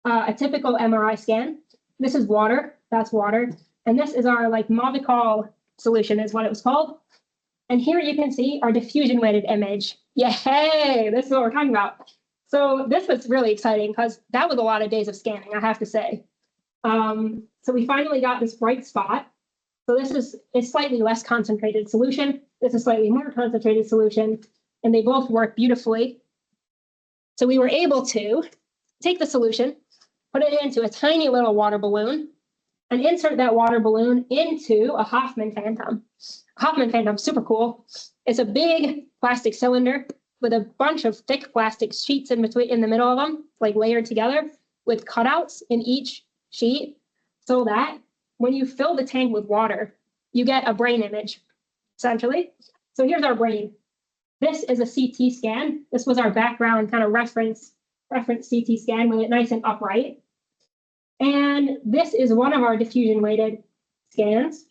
a typical MRI scan. This is water, that's water. And this is our like Movicol solution is what it was called. And here you can see our diffusion weighted image. Yay, this is what we're talking about. So this was really exciting because that was a lot of days of scanning, I have to say. So we finally got this bright spot. So this is a slightly less concentrated solution. This is slightly more concentrated solution, and they both work beautifully. So we were able to take the solution, put it into a tiny little water balloon, and insert that water balloon into a Hoffman Phantom. Hoffman Phantom, super cool. It's a big plastic cylinder with a bunch of thick plastic sheets in the middle of them, like layered together with cutouts in each sheet, so that when you fill the tank with water, you get a brain image, essentially. So here's our brain. This is a CT scan. This was our background kind of reference CT scan with it nice and upright. And this is one of our diffusion weighted scans.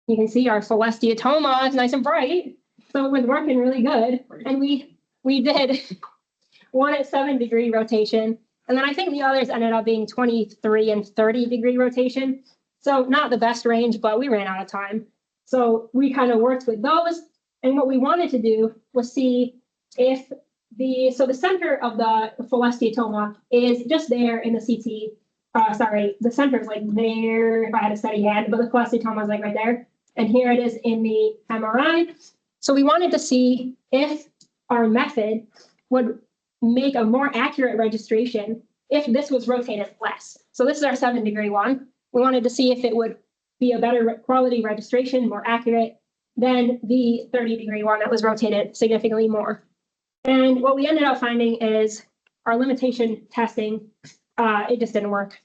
You can see our cholesteatoma is nice and bright. So it was working really good. And we did one at 7-degree rotation. And then I think the others ended up being 23 and 30-degree rotation. So not the best range, but we ran out of time. So we kind of worked with those. And what we wanted to do was see if the center of the cholesteatoma is just there in the CT. The center is like there if I had a steady hand, but the cholesteatoma is like right there. And here it is in the MRI. So we wanted to see if our method would make a more accurate registration if this was rotated less. So this is our 7-degree one. We wanted to see if it would be a better quality registration, more accurate than the 30-degree one that was rotated significantly more. And what we ended up finding is our limitation testing, it just didn't work.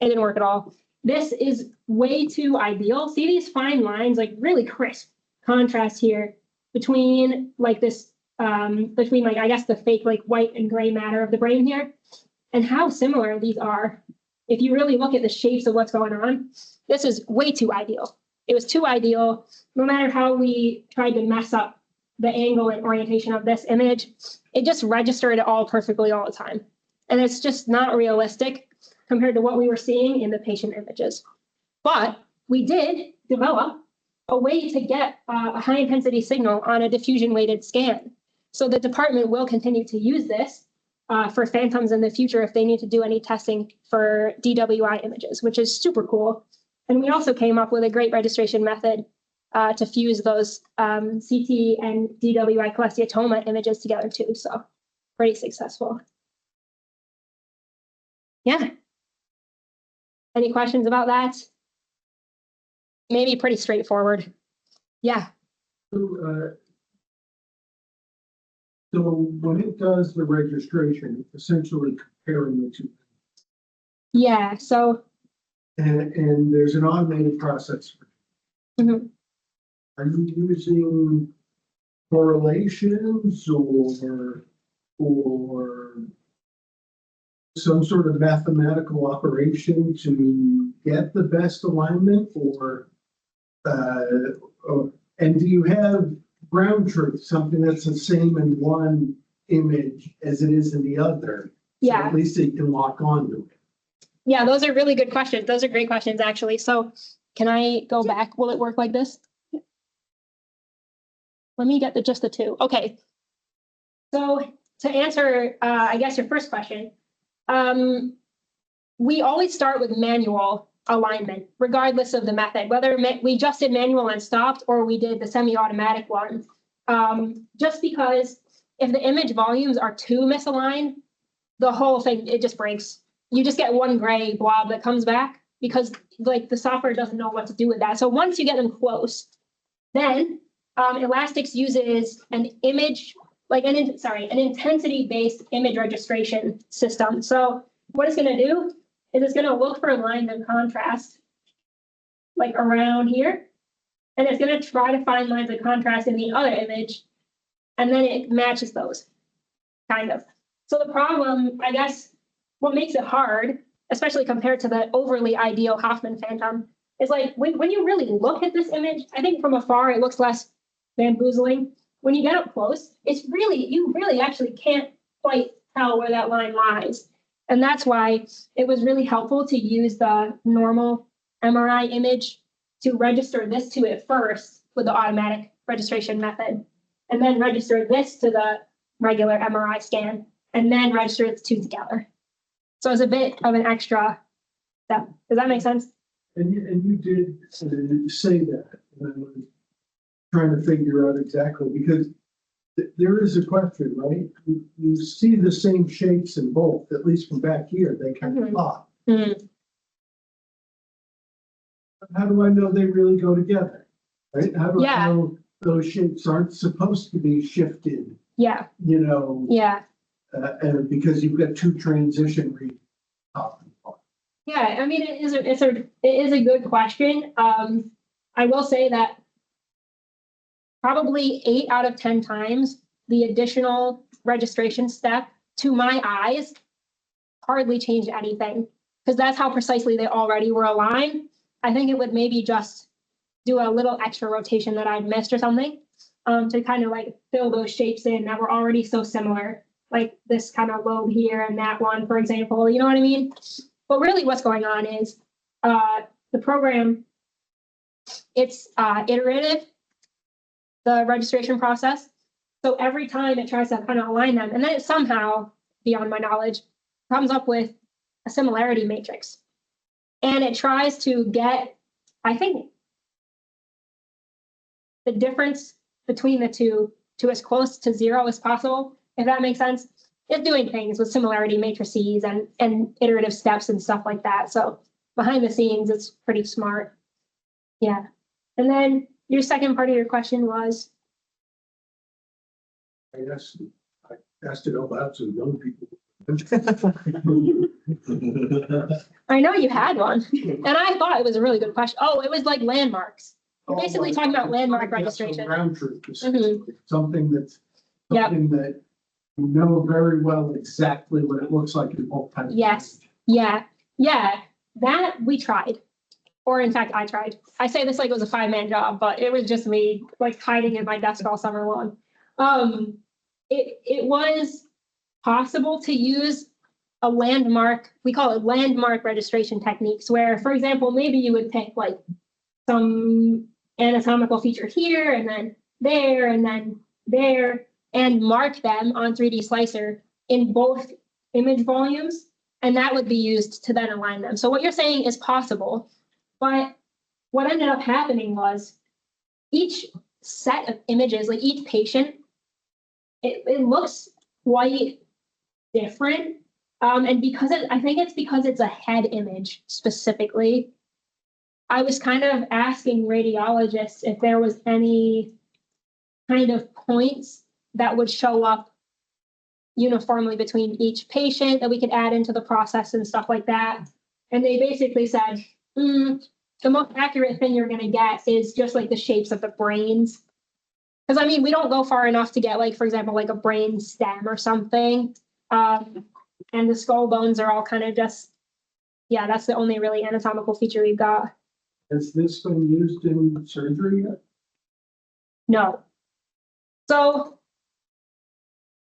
It didn't work at all. This is way too ideal. See these fine lines, like really crisp contrast here between like this, between like, I guess the fake like white and gray matter of the brain here, and how similar these are. If you really look at the shapes of what's going on, this is way too ideal. It was too ideal. No matter how we tried to mess up the angle and orientation of this image, it just registered it all perfectly all the time. And it's just not realistic compared to what we were seeing in the patient images. But we did develop a way to get a high intensity signal on a diffusion weighted scan. So the department will continue to use this for phantoms in the future if they need to do any testing for DWI images, which is super cool. And we also came up with a great registration method to fuse those CT and DWI cholesteatoma images together too. So pretty successful. Yeah. Any questions about that? Maybe pretty straightforward. Yeah. So when it does the registration, essentially comparing the two. Yeah. So. And there's an automated process. Mhm. Are you using correlations or some sort of mathematical operation to get the best alignment and do you have ground truth, something that's the same in one image as it is in the other? So Yeah. at least you can lock onto it. Yeah, those are really good questions. Those are great questions, actually. So can I go back? Will it work like this? Let me get just the two. Okay. So to answer, I guess your first question, we always start with manual alignment, regardless of the method, whether we just did manual and stopped or we did the semi-automatic one. Just because if the image volumes are too misaligned, the whole thing, it just breaks. You just get one gray blob that comes back because like the software doesn't know what to do with that. So once you get them close, then Elastics uses an image, like an intensity-based image registration system. So what it's going to do is it's going to look for lines of contrast, like around here, and it's going to try to find lines of contrast in the other image, and then it matches those, kind of. So the problem, I guess, what makes it hard, especially compared to the overly ideal Hoffman phantom, is like when you really look at this image, I think from afar it looks less bamboozling. When you get up close, you really actually can't quite tell where that line lies. And that's why it was really helpful to use the normal MRI image to register this to it first with the automatic registration method, and then register this to the regular MRI scan, and then register the two together. So it's a bit of an extra step. Does that make sense? And you did say that, and I was trying to figure out exactly, because there is a question, right? You see the same shapes in both, at least from back here, they kind of pop. How do I know they really go together? Right? How do I know those shapes aren't supposed to be shifted? Yeah. You know? Yeah. And because you've got two transition regions. Yeah, I mean, it is a good question. I will say that probably 8 out of 10 times the additional registration step to my eyes hardly changed anything because that's how precisely they already were aligned. I think it would maybe just do a little extra rotation that I'd missed or something to kind of like fill those shapes in that were already so similar, like this kind of lobe here and that one, for example, you know what I mean? But really what's going on is the program, it's iterative, the registration process. So every time it tries to kind of align them, and then it somehow, beyond my knowledge, comes up with a similarity matrix. And it tries to get, I think, the difference between the two to as close to 0 as possible, if that makes sense. It's doing things with similarity matrices and iterative steps and stuff like that. So behind the scenes, it's pretty smart. Yeah. And then your second part of your question was? I asked it out loud so young people. I know you had one, and I thought it was a really good question. Oh, it was like landmarks. You're basically talking about landmark registration. Ground truth, Mhm. something that you know very well exactly what it looks like in both types. Yes. Yeah. That we tried, or in fact, I tried. I say this like it was a 5-man job, but it was just me like hiding in my desk all summer long. It was possible to use a landmark. We call it landmark registration techniques, where, for example, maybe you would pick like some anatomical feature here, and then there, and then there, and mark them on 3D Slicer in both image volumes, and that would be used to then align them. So what you're saying is possible, but what ended up happening was each set of images, like each patient, it looks quite different. And because I think it's because it's a head image specifically. I was kind of asking radiologists if there was any kind of points that would show up uniformly between each patient that we could add into the process and stuff like that. And they basically said, the most accurate thing you're gonna get is just like the shapes of the brains. Because I mean, we don't go far enough to get like, for example, like a brain stem or something. And the skull bones are all kind of just, yeah, that's the only really anatomical feature we've got. Has this been used in surgery yet? No. So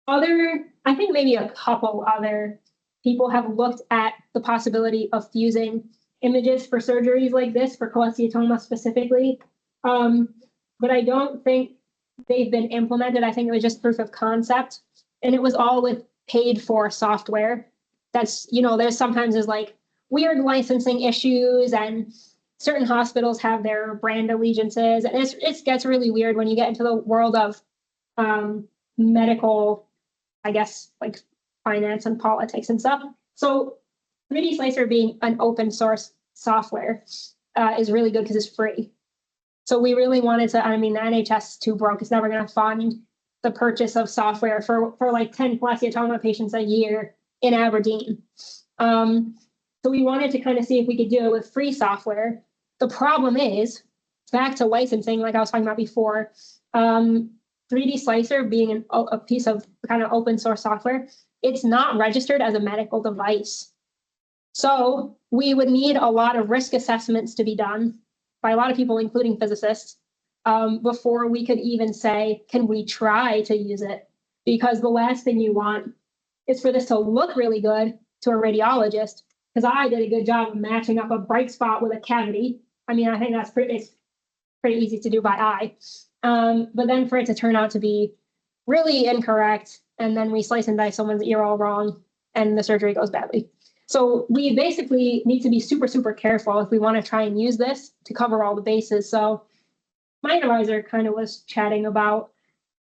I think maybe a couple other people have looked at the possibility of fusing images for surgeries like this for cholesteatoma specifically. But I don't think they've been implemented. I think it was just proof of concept, and it was all with paid for software. That's, there's sometimes like weird licensing issues, and certain hospitals have their brand allegiances, and it gets really weird when you get into the world of medical, I guess, like finance and politics and stuff. So 3D Slicer being an open source software is really good because it's free. So we really wanted to, I mean, the NHS is too broke. It's never going to fund the purchase of software for like 10 cholesteatoma patients a year in Aberdeen. So we wanted to kind of see if we could do it with free software. The problem is, back to licensing, like I was talking about before, 3D Slicer being a piece of kind of open source software, it's not registered as a medical device. So we would need a lot of risk assessments to be done by a lot of people, including physicists, before we could even say, can we try to use it? Because the last thing you want is for this to look really good to a radiologist, because I did a good job of matching up a bright spot with a cavity. I mean, I think it's pretty easy to do by eye. But then for it to turn out to be really incorrect, and then we slice and dice someone's ear all wrong, and the surgery goes badly. So we basically need to be super, super careful if we want to try and use this to cover all the bases. So my advisor kind of was chatting about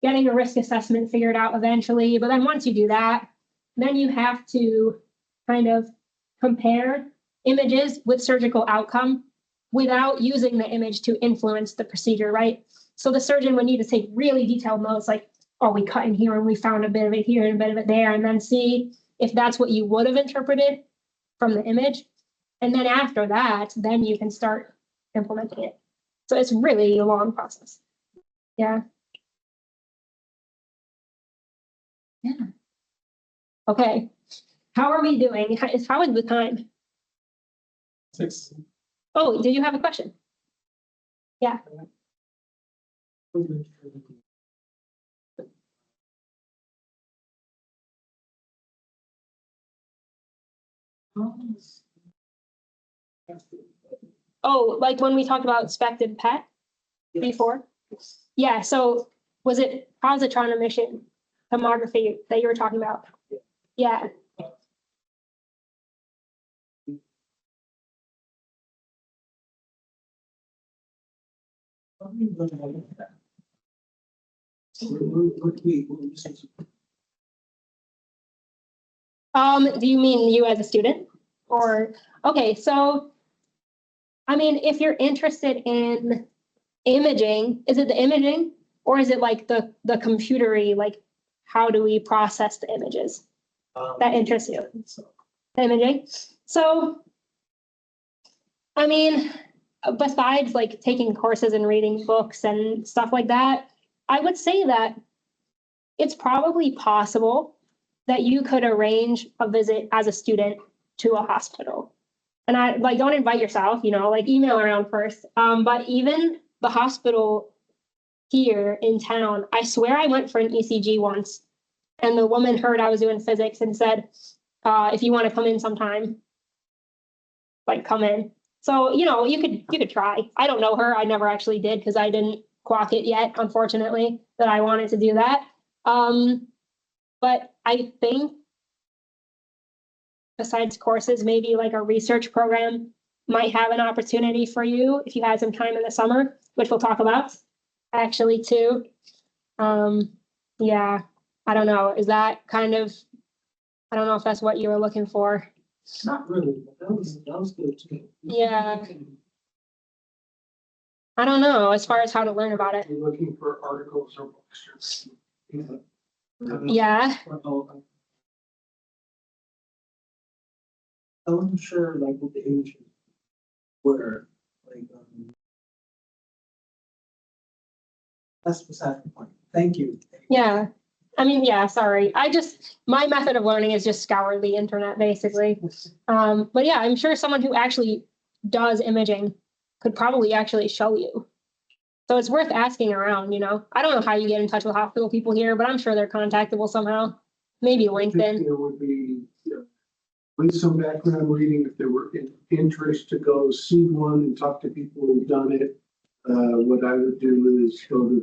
getting a risk assessment figured out eventually. But then once you do that, then you have to kind of compare images with surgical outcome without using the image to influence the procedure, right? So the surgeon would need to take really detailed notes like, oh, we cut in here and we found a bit of it here and a bit of it there, and then see if that's what you would have interpreted from the image. And then after that, then you can start implementing it. So it's really a long process. Yeah. Yeah. Okay. How are we doing? How is the time? 6. Oh, did you have a question? Yeah. Oh, like when we talked about expected PET before? Yeah, so was it positron emission tomography that you were talking about? Yeah. Do you mean you as a student? Or, okay, so, I mean, if you're interested in imaging, is it the imaging? Or is it like the computery, like how do we process the images that interests you? The imaging? So, I mean, besides like taking courses and reading books and stuff like that, I would say that it's probably possible that you could arrange a visit as a student to a hospital. And I like, don't invite yourself, like email around first. But even the hospital here in town, I swear I went for an ECG once, and the woman heard I was doing physics and said, if you want to come in sometime, like come in. So, you could try. I don't know her. I never actually did because I didn't clock it yet, unfortunately, that I wanted to do that. But I think besides courses, maybe like a research program might have an opportunity for you if you had some time in the summer, which we'll talk about actually too. Yeah, I don't know. Is that kind of, I don't know if that's what you were looking for. Not really, but that was good too. Yeah. I don't know, as far as how to learn about it. You're looking for articles or books. Yeah. I wasn't sure like what the images were. like, that's beside the point. Thank you. Yeah. I mean, yeah, sorry. My method of learning is just scour the internet, basically. But yeah, I'm sure someone who actually does imaging could probably actually show you. So it's worth asking around, you know. I don't know how you get in touch with hospital people here, but I'm sure they're contactable somehow. Maybe I think LinkedIn. there would be, with some background reading, if there were interest to go see one and talk to people who've done it. What I would do is go to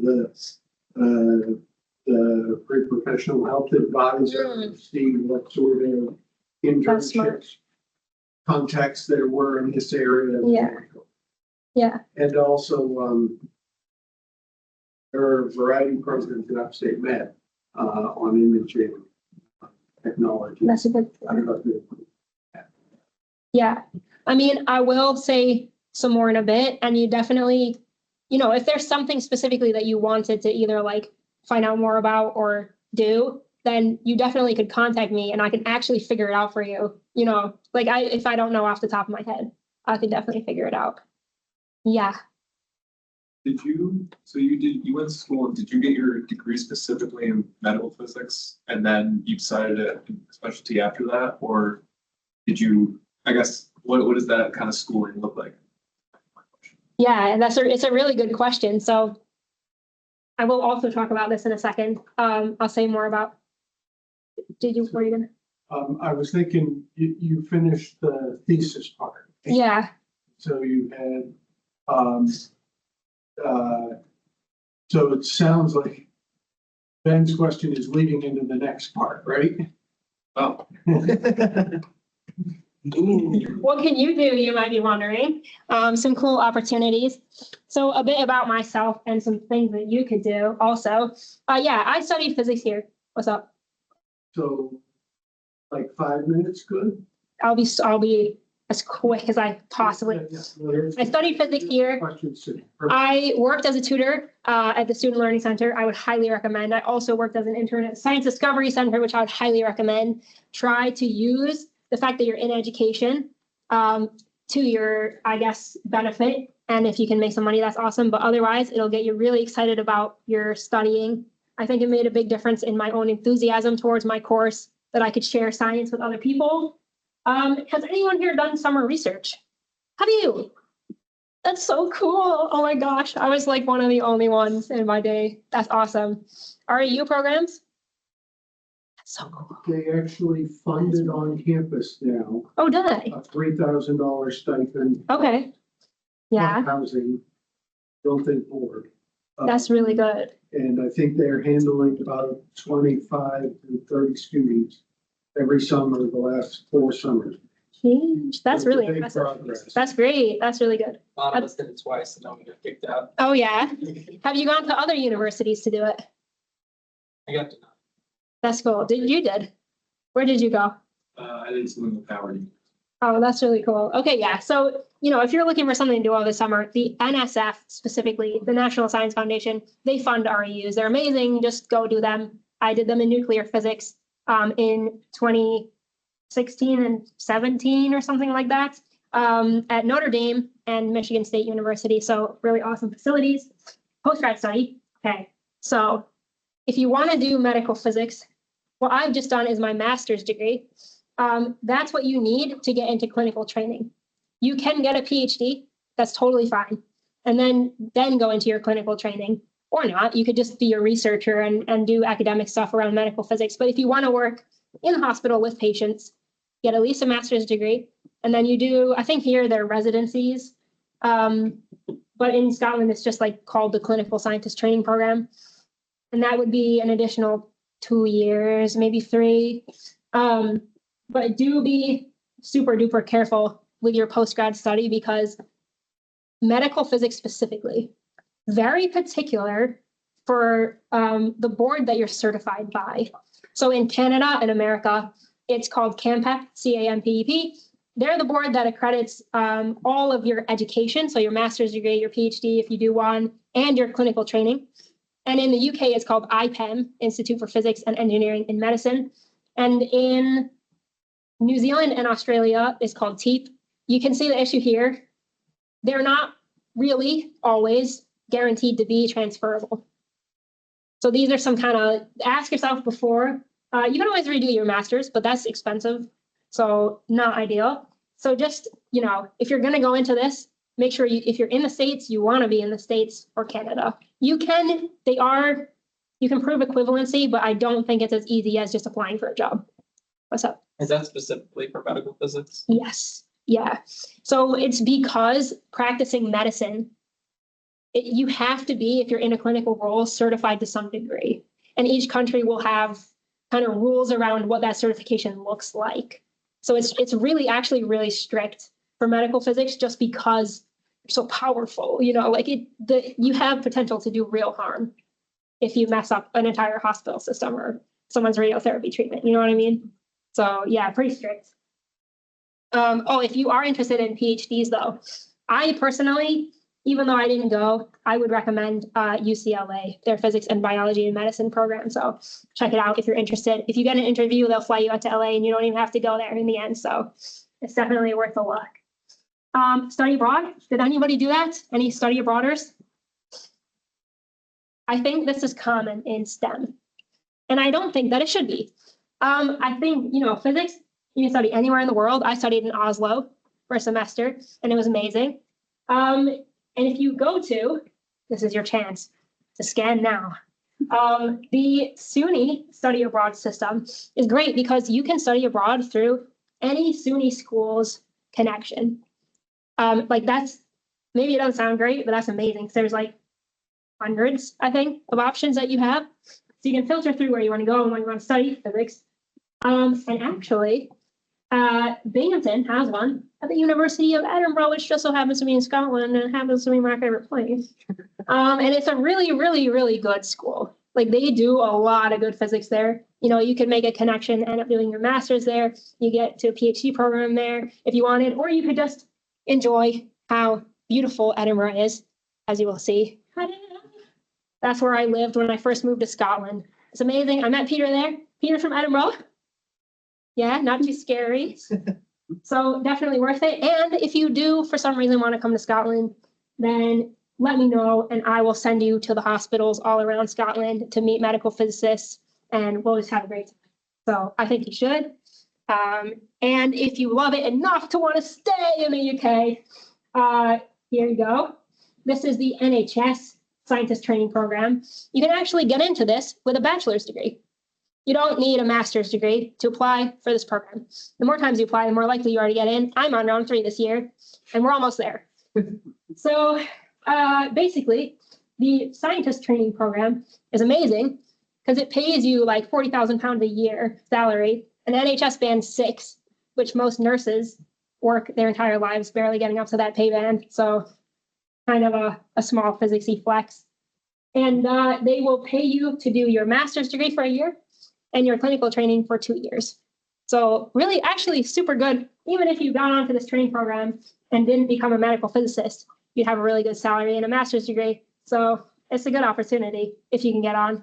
the pre-professional health advisor, see what sort of That's smart. internships, contacts there were in this area. Yeah. Yeah. And also, there are a variety of programs at Upstate Med, on imaging technology. That's a good. I don't know if you- Yeah, I mean, I will say some more in a bit, and you definitely, you know, if there's something specifically that you wanted to either like find out more about or do, then you definitely could contact me and I can actually figure it out for you. You know, like if I don't know off the top of my head, I could definitely figure it out. Yeah. So you went to school, did you get your degree specifically in medical physics and then you decided a specialty after that? Or did you, I guess, what does that kind of schooling look like? Yeah, and it's a really good question. So I will also talk about this in a second. I'll say more about, were you gonna? I was thinking you finished the thesis part. Yeah, So you had, so it sounds like Ben's question is leading into the next part, right? Oh, what can you do, you might be wondering? Some cool opportunities. So a bit about myself and some things that you could do also. Yeah, I studied physics here. What's up? So like 5 minutes, good? I'll be as quick as I possibly. I studied physics here. Questions soon. I worked as a tutor at the Student Learning Center. I would highly recommend. I also worked as an intern at Science Discovery Center, which I would highly recommend. Try to use the fact that you're in education to your, I guess, benefit. And if you can make some money, that's awesome. But otherwise, it'll get you really excited about your studying. I think it made a big difference in my own enthusiasm towards my course that I could share science with other people. Has anyone here done summer research? Have you? That's so cool. Oh my gosh. I was like one of the only ones in my day. That's awesome. REU programs? That's so cool. They actually funded on campus now, Oh, did they? a $3,000 stipend. Okay. Yeah, Housing, built-in board. that's really good. And I think they're handling about 25 to 30 students every summer, the last 4 summers. Huge. That's It's a really big impressive. progress. That's great. That's really good. A lot of us did it twice and then we got kicked out. Oh, yeah. Have you gone to other universities to do it? I got to know. That's cool. You did? Where did you go? I did something with Howard. Oh, that's really cool. Okay, yeah. So, you know, if you're looking for something to do over the summer, the NSF specifically, the National Science Foundation, they fund REUs. They're amazing. Just go do them. I did them in nuclear physics in 2016 and 17 or something like that at Notre Dame and Michigan State University. So really awesome facilities. Postgrad study. Okay, so if you want to do medical physics, what I've just done is my master's degree. That's what you need to get into clinical training. You can get a PhD, that's totally fine. And then go into your clinical training or not. You could just be a researcher and do academic stuff around medical physics. But if you want to work in the hospital with patients, get at least a master's degree. And then you do, I think here they're residencies. But in Scotland, it's just like called the Clinical Scientist Training Program. And that would be an additional 2 years, maybe 3. But do be super duper careful with your postgrad study because medical physics specifically, very particular for the board that you're certified by. So in Canada and America, it's called CAMPEP, CAMPEP. They're the board that accredits all of your education, so your master's degree, your PhD, if you do one, and your clinical training. And in the UK, it's called IPEM, Institute for Physics and Engineering in Medicine. And in New Zealand and Australia, it's called TEEP. You can see the issue here. They're not really always guaranteed to be transferable. So these are some kind of, ask yourself before, you can always redo your master's, but that's expensive. So not ideal. So just, you know, if you're going to go into this, make sure if you're in the States, you want to be in the States or Canada. You can prove equivalency, but I don't think it's as easy as just applying for a job. What's up? Is that specifically for medical physics? Yes. Yeah. So it's because practicing medicine, you have to be, if you're in a clinical role, certified to some degree. And each country will have kind of rules around what that certification looks like. So it's really actually really strict for medical physics just because you're so powerful, you know, like you have potential to do real harm if you mess up an entire hospital system or someone's radiotherapy treatment, you know what I mean? So yeah, pretty strict. If you are interested in PhDs though, I personally, even though I didn't go, I would recommend UCLA, their physics and biology and medicine program. So check it out if you're interested. If you get an interview, they'll fly you out to LA and you don't even have to go there in the end. So it's definitely worth a look. Study abroad. Did anybody do that? Any study abroaders? I think this is common in STEM. And I don't think that it should be. I think, you know, physics, you can study anywhere in the world. I studied in Oslo for a semester and it was amazing. And if you go to, this is your chance to scan now. The SUNY study abroad system is great because you can study abroad through any SUNY school's connection. Like that's, maybe it doesn't sound great, but that's amazing. So there's like hundreds, I think, of options that you have. So you can filter through where you want to go and when you want to study physics. And actually, Binghamton has one at the University of Edinburgh, which just so happens to be in Scotland and happens to be my favorite place. And it's a really, really, really good school. Like they do a lot of good physics there. You know, you could make a connection, end up doing your master's there. You get to a PhD program there if you wanted, or you could just enjoy how beautiful Edinburgh is, as you will see. That's where I lived when I first moved to Scotland. It's amazing. I met Peter there. Peter from Edinburgh. Yeah, not too scary. So definitely worth it. And if you do, for some reason, want to come to Scotland, then let me know and I will send you to the hospitals all around Scotland to meet medical physicists and we'll just have a great time. So I think you should. And if you love it enough to want to stay in the UK, here you go. This is the NHS Scientist Training Program. You can actually get into this with a bachelor's degree. You don't need a master's degree to apply for this program. The more times you apply, the more likely you are to get in. I'm on round 3 this year, and we're almost there. So basically, the scientist training program is amazing because it pays you like £40,000 a year salary, and NHS band 6, which most nurses work their entire lives barely getting up to that pay band. So kind of a small physicsy flex. And they will pay you to do your master's degree for a year and your clinical training for 2 years. So really, actually super good. Even if you got onto this training program and didn't become a medical physicist, you'd have a really good salary and a master's degree. So it's a good opportunity if you can get on.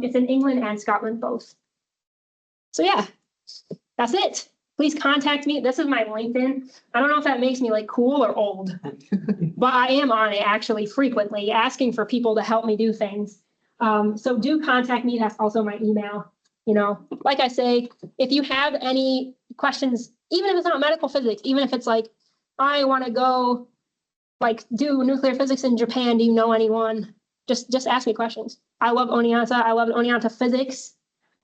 It's in England and Scotland both. So yeah, that's it. Please contact me. This is my LinkedIn. I don't know if that makes me like cool or old, but I am on it actually frequently asking for people to help me do things. So do contact me. That's also my email. You know, like I say, if you have any questions, even if it's not medical physics, even if it's like, I want to go like do nuclear physics in Japan. Do you know anyone? Just ask me questions. I love Oneonta. I love Oneonta physics.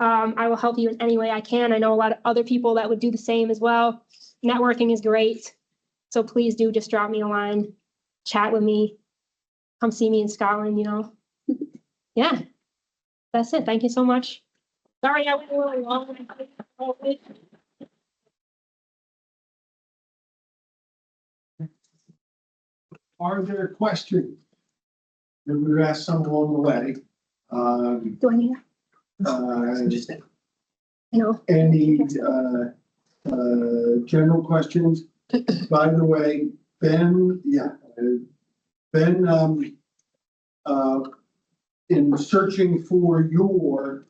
I will help you in any way I can. I know a lot of other people that would do the same as well. Networking is great. So please do just drop me a line, chat with me, come see me in Scotland, you know. Yeah, that's it. Thank you so much. Sorry, I went a little long. Are there questions? And we've asked some along the way. Do I need Just that? No. any general questions? By the way, Ben, Ben, in searching for your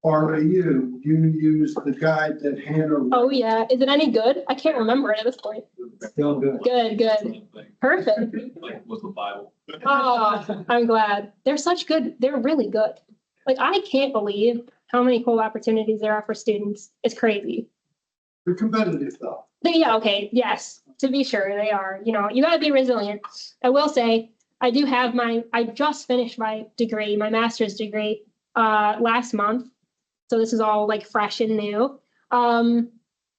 RAU, you used the guide that Hannah. Oh, yeah. Is it any good? I can't remember it at this point. Still good. Good, good. Perfect. Like was the Bible. Oh, I'm glad. They're really good. Like, I can't believe how many cool opportunities there are for students. It's crazy. They're competitive though. Yeah, okay, yes, to be sure, they are. You know, you gotta be resilient. I will say, I just finished my degree, my master's degree, last month. So this is all like fresh and new. And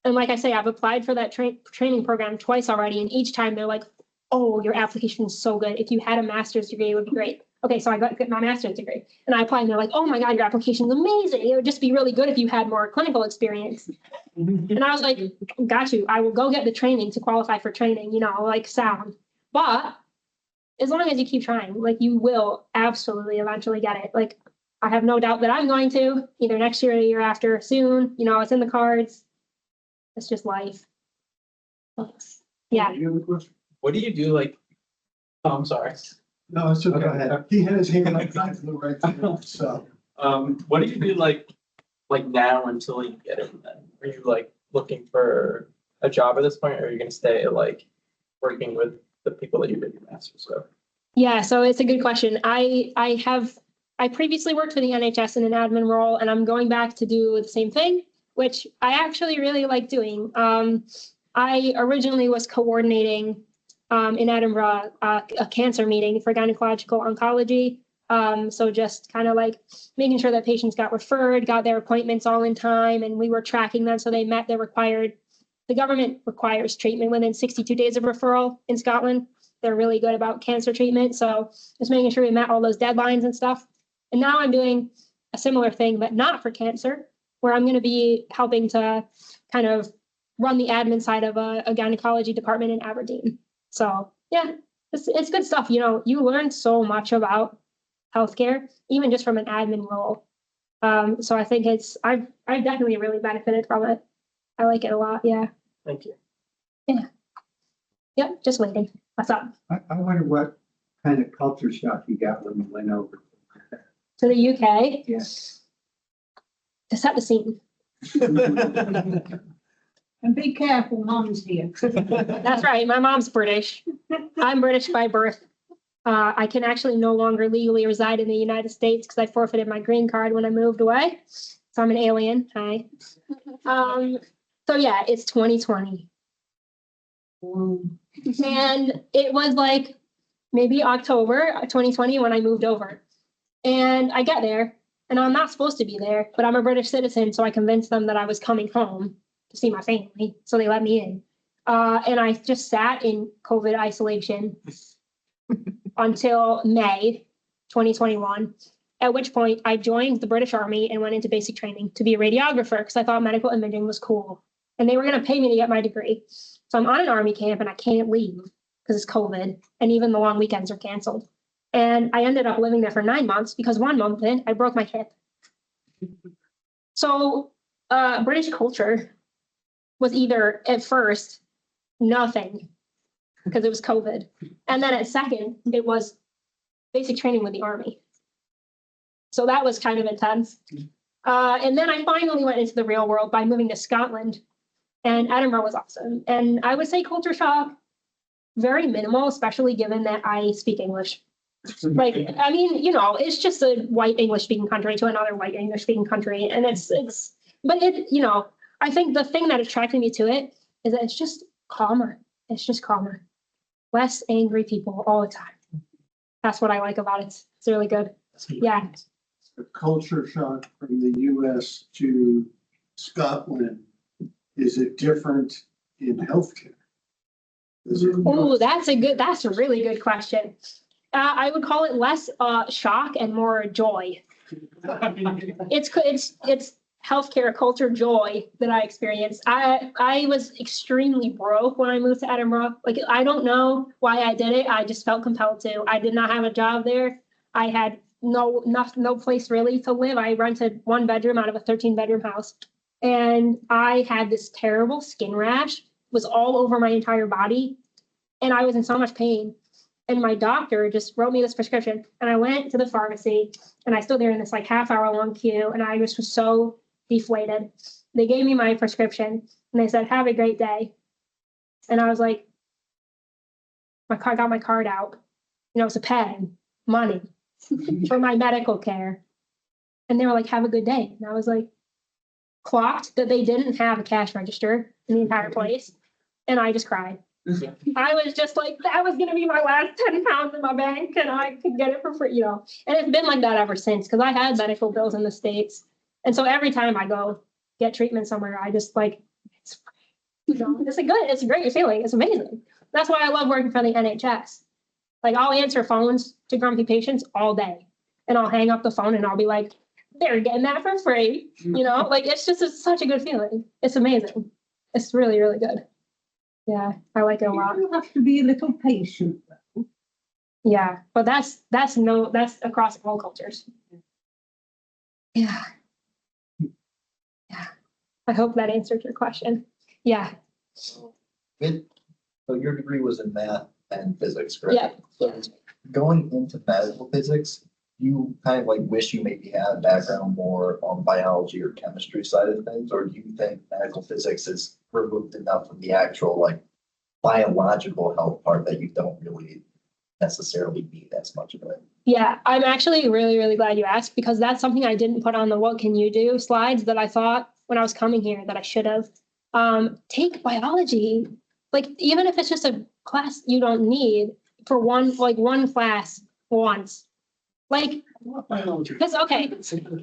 like I say, I've applied for that training program twice already, and each time they're like, oh, your application is so good. If you had a master's degree, it would be great. Okay, so I got my master's degree, and I applied, and they're like, oh my God, your application is amazing. It would just be really good if you had more clinical experience. And I was like, got you. I will go get the training to qualify for training, you know, like sound. But as long as you keep trying, like you will absolutely eventually get it. Like I have no doubt that I'm going to either next year or the year after soon. You know, it's in the cards. It's just life. Yeah. You have a question? What do you do like, oh, I'm sorry. No, it's okay. Go ahead. He had his hand like that to the right thing, so. What do you do like now until you get it then? Are you like looking for a job at this point, or are you gonna stay like working with the people that you did your master's with? Yeah, so it's a good question. I previously worked for the NHS in an admin role, and I'm going back to do the same thing, which I actually really like doing. I originally was coordinating in Edinburgh a cancer meeting for gynecological oncology. So just kind of like making sure that patients got referred, got their appointments all in time, and we were tracking them so they met the government requires treatment within 62 days of referral in Scotland. They're really good about cancer treatment. So just making sure we met all those deadlines and stuff. And now I'm doing a similar thing, but not for cancer, where I'm going to be helping to kind of run the admin side of a gynecology department in Aberdeen. So yeah, it's good stuff. You know, you learn so much about healthcare, even just from an admin role. So I think I've definitely really benefited from it. I like it a lot. Yeah. Thank you. Yep. Just waiting. What's up? I wonder what kind of culture shock you got when you went over. To the UK Yes. to set the scene. And be careful, Mom's here. That's right. My mom's British. I'm British by birth. I can actually no longer legally reside in the United States because I forfeited my green card when I moved away. So I'm an alien. Hi. So yeah, it's 2020. And it was like maybe October 2020 when I moved over. And I get there and I'm not supposed to be there, but I'm a British citizen. So I convinced them that I was coming home to see my family. So they let me in. And I just sat in COVID isolation until May 2021, at which point I joined the British Army and went into basic training to be a radiographer because I thought medical imaging was cool. And they were going to pay me to get my degree. So I'm on an army camp and I can't leave because it's COVID and even the long weekends are canceled. And I ended up living there for 9 months because 1 month in, I broke my hip. So British culture was either at first nothing because it was COVID. And then at second, it was basic training with the army. So that was kind of intense. And then I finally went into the real world by moving to Scotland, and Edinburgh was awesome. And I would say culture shock, very minimal, especially given that I speak English. Like, I mean, you know, it's just a white English speaking country to another white English speaking country. And but you know, I think the thing that attracted me to it is that it's just calmer. It's just calmer. Less angry people all the time. That's what I like about it. It's really good. Yeah. The culture shock from the US to Scotland, is it different in healthcare? Oh, that's a really good question. I would call it less shock and more joy. It's healthcare culture joy that I experienced. I was extremely broke when I moved to Edinburgh. Like, I don't know why I did it. I just felt compelled to. I did not have a job there. I had no place really to live. I rented 1 bedroom out of a 13-bedroom house. And I had this terrible skin rash, was all over my entire body. And I was in so much pain. And my doctor just wrote me this prescription, and I went to the pharmacy, and I stood there in this like half-hour long queue, and I just was so deflated. They gave me my prescription, and they said, "Have a great day." And I was like, I got my card out. You know, it's a pen, money for my medical care. And they were like, "Have a good day." And I was like, clocked that they didn't have a cash register in the entire place. And I just cried. I was just like, that was gonna be my last 10 pounds in my bank and I could get it for free, you know. And it's been like that ever since, because I had medical bills in the States. And so every time I go get treatment somewhere, I just like, it's, you know, it's a great feeling. It's amazing. That's why I love working for the NHS. Like I'll answer phones to grumpy patients all day. And I'll hang up the phone and I'll be like, they're getting that for free. You know, like it's such a good feeling. It's amazing. It's really, really good. Yeah, I like it a lot. You have to be a little patient. Yeah, but that's across all cultures. Yeah. Yeah. I hope that answered your question. Yeah. So your degree was in math and physics, correct? Yeah. So going into medical physics, you kind of like wish you maybe had a background more on biology or chemistry side of things, or do you think medical physics is removed enough from the actual like biological health part that you don't really necessarily need as much of it? Yeah, I'm actually really, really glad you asked, because that's something I didn't put on the what can you do slides that I thought when I was coming here that I should have. Take biology. Like even if it's just a class you don't need for one class once. Like, because okay,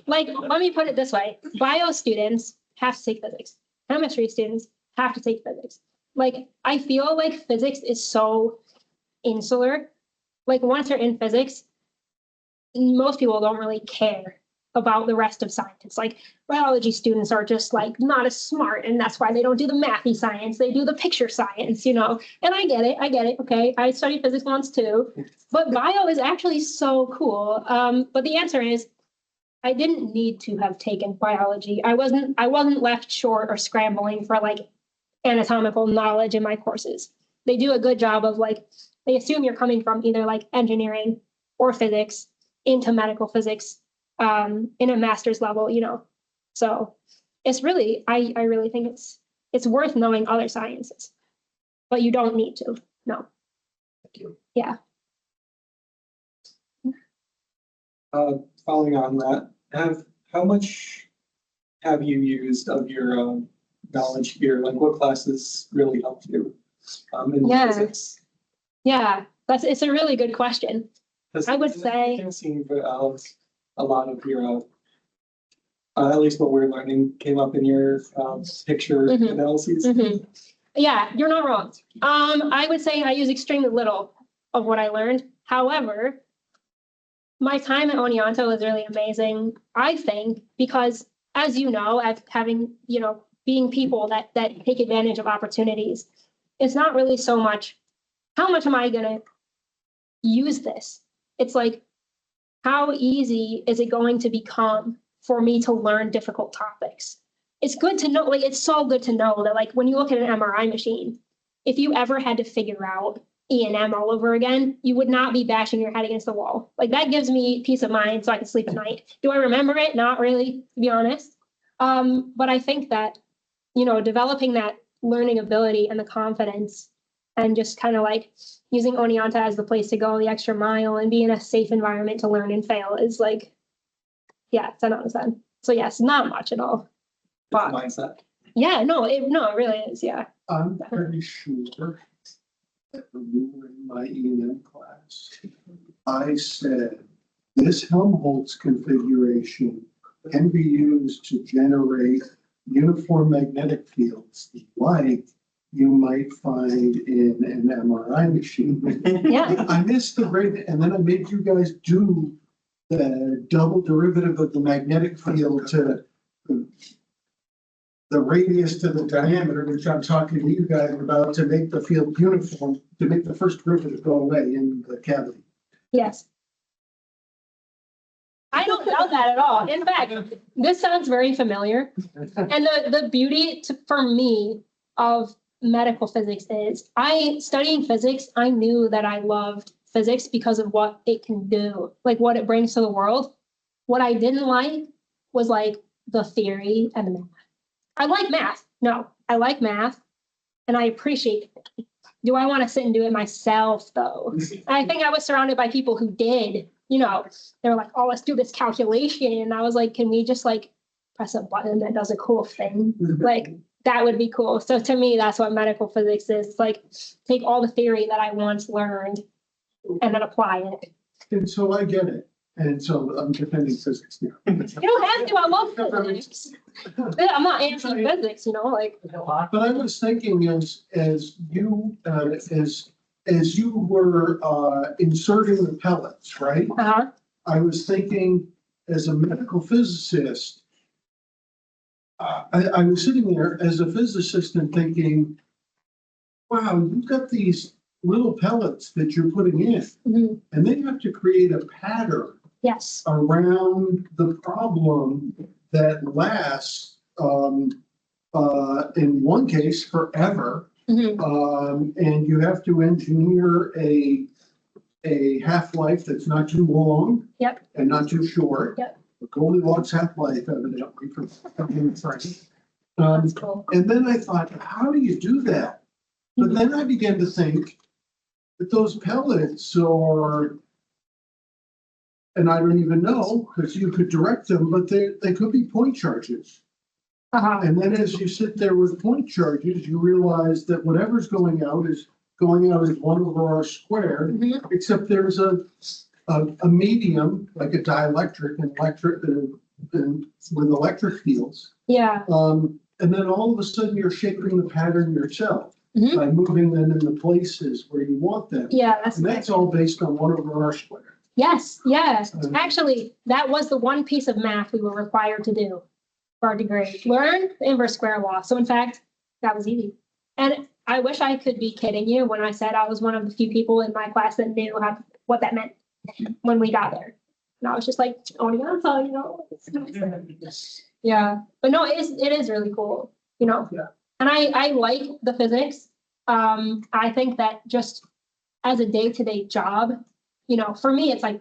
like let me put it this way. Bio students have to take physics. Chemistry students have to take physics. Like I feel like physics is so insular. Like once you're in physics, most people don't really care about the rest of science. Like biology students are just like not as smart, and that's why they don't do the mathy science. They do the picture science, you know. And I get it. Okay, I studied physics once too, but bio is actually so cool. But the answer is, I didn't need to have taken biology. I wasn't left short or scrambling for like anatomical knowledge in my courses. They do a good job of like, they assume you're coming from either like engineering or physics into medical physics in a master's level, you know. So it's really, I really think it's worth knowing other sciences, but you don't need to. No. Thank you. Yeah. Following on that, how much have you used of your knowledge here? Like what classes really helped you in Yeah. physics? Yeah, it's a really good question. 'Cause I would it say- can seem a lot of your at least what we're learning came up in your picture Mhm. analyses. Mhm. Yeah, you're not wrong. I would say I use extremely little of what I learned. However, my time at Oneonta was really amazing, I think, because as you know, as having, you know, being people that take advantage of opportunities, it's not really so much, how much am I gonna use this? It's like, how easy is it going to become for me to learn difficult topics? It's good to know, like, it's so good to know that, like, when you look at an MRI machine, if you ever had to figure out E&M all over again, you would not be bashing your head against the wall. Like, that gives me peace of mind so I can sleep at night. Do I remember it? Not really, to be honest. But I think that, you know, developing that learning ability and the confidence and just kind of like using Oneonta as the place to go the extra mile and be in a safe environment to learn and fail is like, yeah, 10 out of 10. So yes, not much at all. It's a mindset. Yeah, no, it really is. Yeah. I'm pretty sure that when you were in my E&M class, I said, this Helmholtz configuration can be used to generate uniform magnetic fields like you might find in an MRI machine. Yeah. I missed the rate, and then I made you guys do the double derivative of the magnetic field to the radius to the diameter, which I'm talking to you guys about, to make the field uniform, to make the first derivative go away in the cavity. Yes. I don't doubt that at all. In fact, this sounds very familiar. And the beauty for me of medical physics is studying physics, I knew that I loved physics because of what it can do, like what it brings to the world. What I didn't like was like the theory and the math. I like math. No, I like math and I appreciate it. Do I want to sit and do it myself though? I think I was surrounded by people who did, you know, they were like, oh, let's do this calculation. And I was like, can we just like press a button that does a cool thing? Like that would be cool. So to me, that's what medical physics is. It's like take all the theory that I once learned and then apply it. And so I get it. And so I'm defending physics now. You don't have to, I love physics. I'm not anti-physics, you know, like. But I was thinking as you were inserting the pellets, right? Uh-huh. I was thinking as a medical physicist, I was sitting there as a physicist and thinking, wow, you've got these little pellets that you're putting in, Mhm. and they have to create a pattern Yes. around the problem that lasts, in one case forever. Mhm. And you have to engineer a half-life that's not too long. Yep. And not too short. Yep. The Goldilocks half-life evidently for Frank. That's cool. And then I thought, how do you do that? But then I began to think that those pellets are, and I don't even know, because you could direct them, but they could be point charges. Uh-huh. And then as you sit there with point charges, you realize that whatever's going out is going out as 1/r², Mhm. except there's a medium, like a dielectric and and with electric fields. Yeah. And then all of a sudden you're shaping the pattern yourself Mhm. by moving them in the places where you want them. Yeah, that's. And that's all based on 1/r². Yes, yes. Actually, that was the one piece of math we were required to do for our degree. Learn the inverse square law. So in fact, that was easy. And I wish I could be kidding you when I said I was one of the few people in my class that knew what that meant when we got there. And I was just like, oh, yeah, you know. Yeah, but no, it is really cool, you know. Yeah. And I like the physics. I think that just as a day-to-day job, you know, for me, it's like,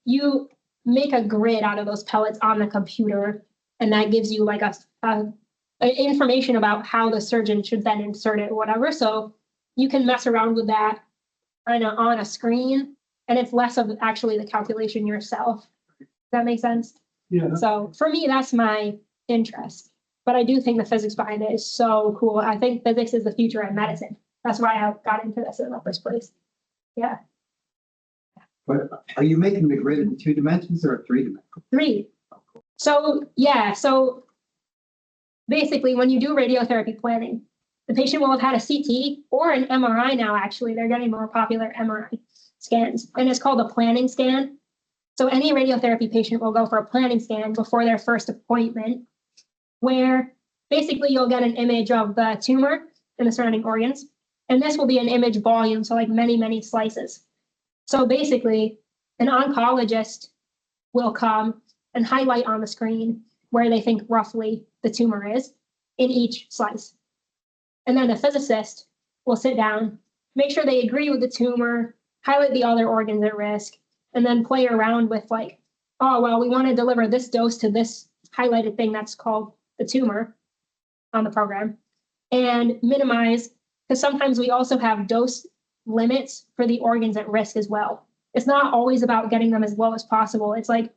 you make a grid out of those pellets on the computer, and that gives you like a information about how the surgeon should then insert it or whatever. So you can mess around with that on a screen, and it's less of actually the calculation yourself. Does that make sense? Yeah. So for me, that's my interest. But I do think the physics behind it is so cool. I think physics is the future in medicine. That's why I got into this in the first place. Yeah. But are you making the grid in 2 dimensions or 3 dimensions? 3. So yeah, so basically when you do radiotherapy planning, the patient will have had a CT or an MRI now, actually. They're getting more popular MRI scans, and it's called a planning scan. So any radiotherapy patient will go for a planning scan before their first appointment, where basically you'll get an image of the tumor and the surrounding organs. And this will be an image volume, so like many, many slices. So basically, an oncologist will come and highlight on the screen where they think roughly the tumor is in each slice. And then the physicist will sit down, make sure they agree with the tumor, highlight the other organs at risk, and then play around with like, oh, well, we want to deliver this dose to this highlighted thing that's called the tumor on the program, and minimize, because sometimes we also have dose limits for the organs at risk as well. It's not always about getting them as low as possible. It's like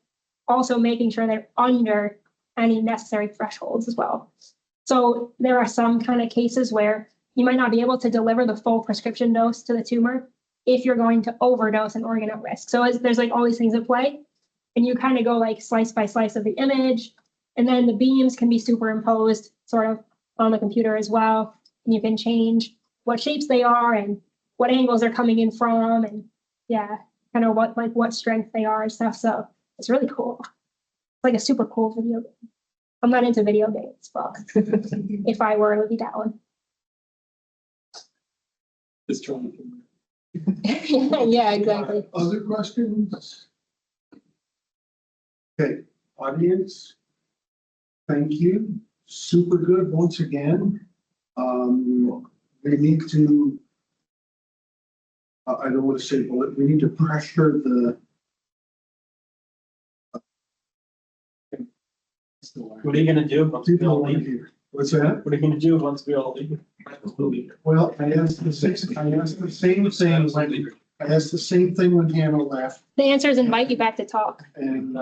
also making sure they're under any necessary thresholds as well. So there are some kind of cases where you might not be able to deliver the full prescription dose to the tumor if you're going to overdose an organ at risk. So there's like all these things at play, and you kind of go like slice by slice of the image, and then the beams can be superimposed sort of on the computer as well. And you can change what shapes they are and what angles they're coming in from, and yeah, kind of what strength they are and stuff. So it's really cool. It's like a super cool video game. I'm not into video games, but if I were, it would be that one. Just trying to. Yeah, exactly. Other questions? Okay, audience. Thank you. Super good once again. We need to I don't want to say bullet, we need to pressure the. What are you gonna do once we People all want to leave? hear. What's that? What are you gonna do once we all leave? Well, I asked the same thing when Hannah left The answer is invite you back to talk. and,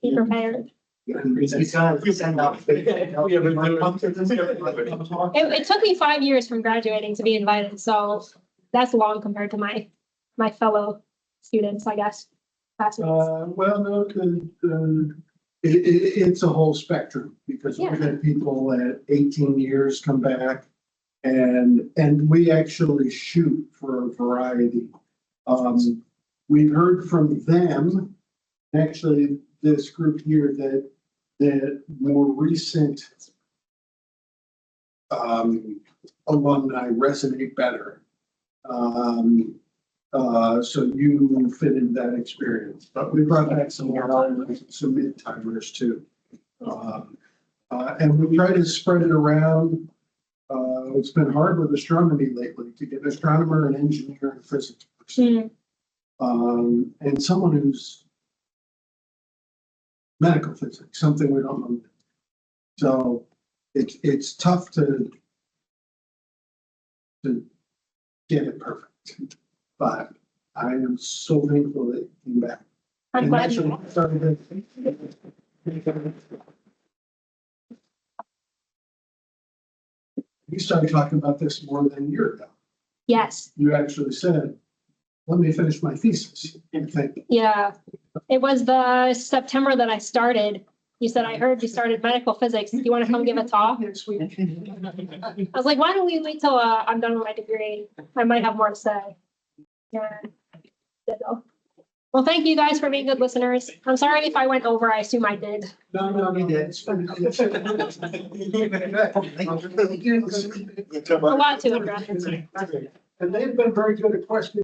Be prepared. It took me 5 years from graduating to be invited, so that's long compared to my fellow students, I guess. Classmates. well, no, it's a whole spectrum because we've had people at 18 years come back. And we actually shoot for a variety. We've heard from them, actually, this group here that more recent alumni resonate better. So you fit in that experience, but we brought back some mid-timers too. And we try to spread it around. It's been hard with astronomy lately to get an astronomer, an engineer, and a physics person. And someone who's medical physics, something we don't know. So it's tough to get it perfect, but I am so thankful that it came back. I'm And glad actually, you. We started talking about this more than a year ago. Yes, You actually said, let me finish my thesis. And think, yeah. It was the September that I started. You said, I heard you started medical physics. Do you want to come give a talk? next week. I was like, why don't we wait till I'm done with my degree? I might have more to say. Yeah. Well, thank you guys for being good listeners. I'm sorry if I went over. I assume I did. No, you did. A lot to address. And they've been very good at questioning.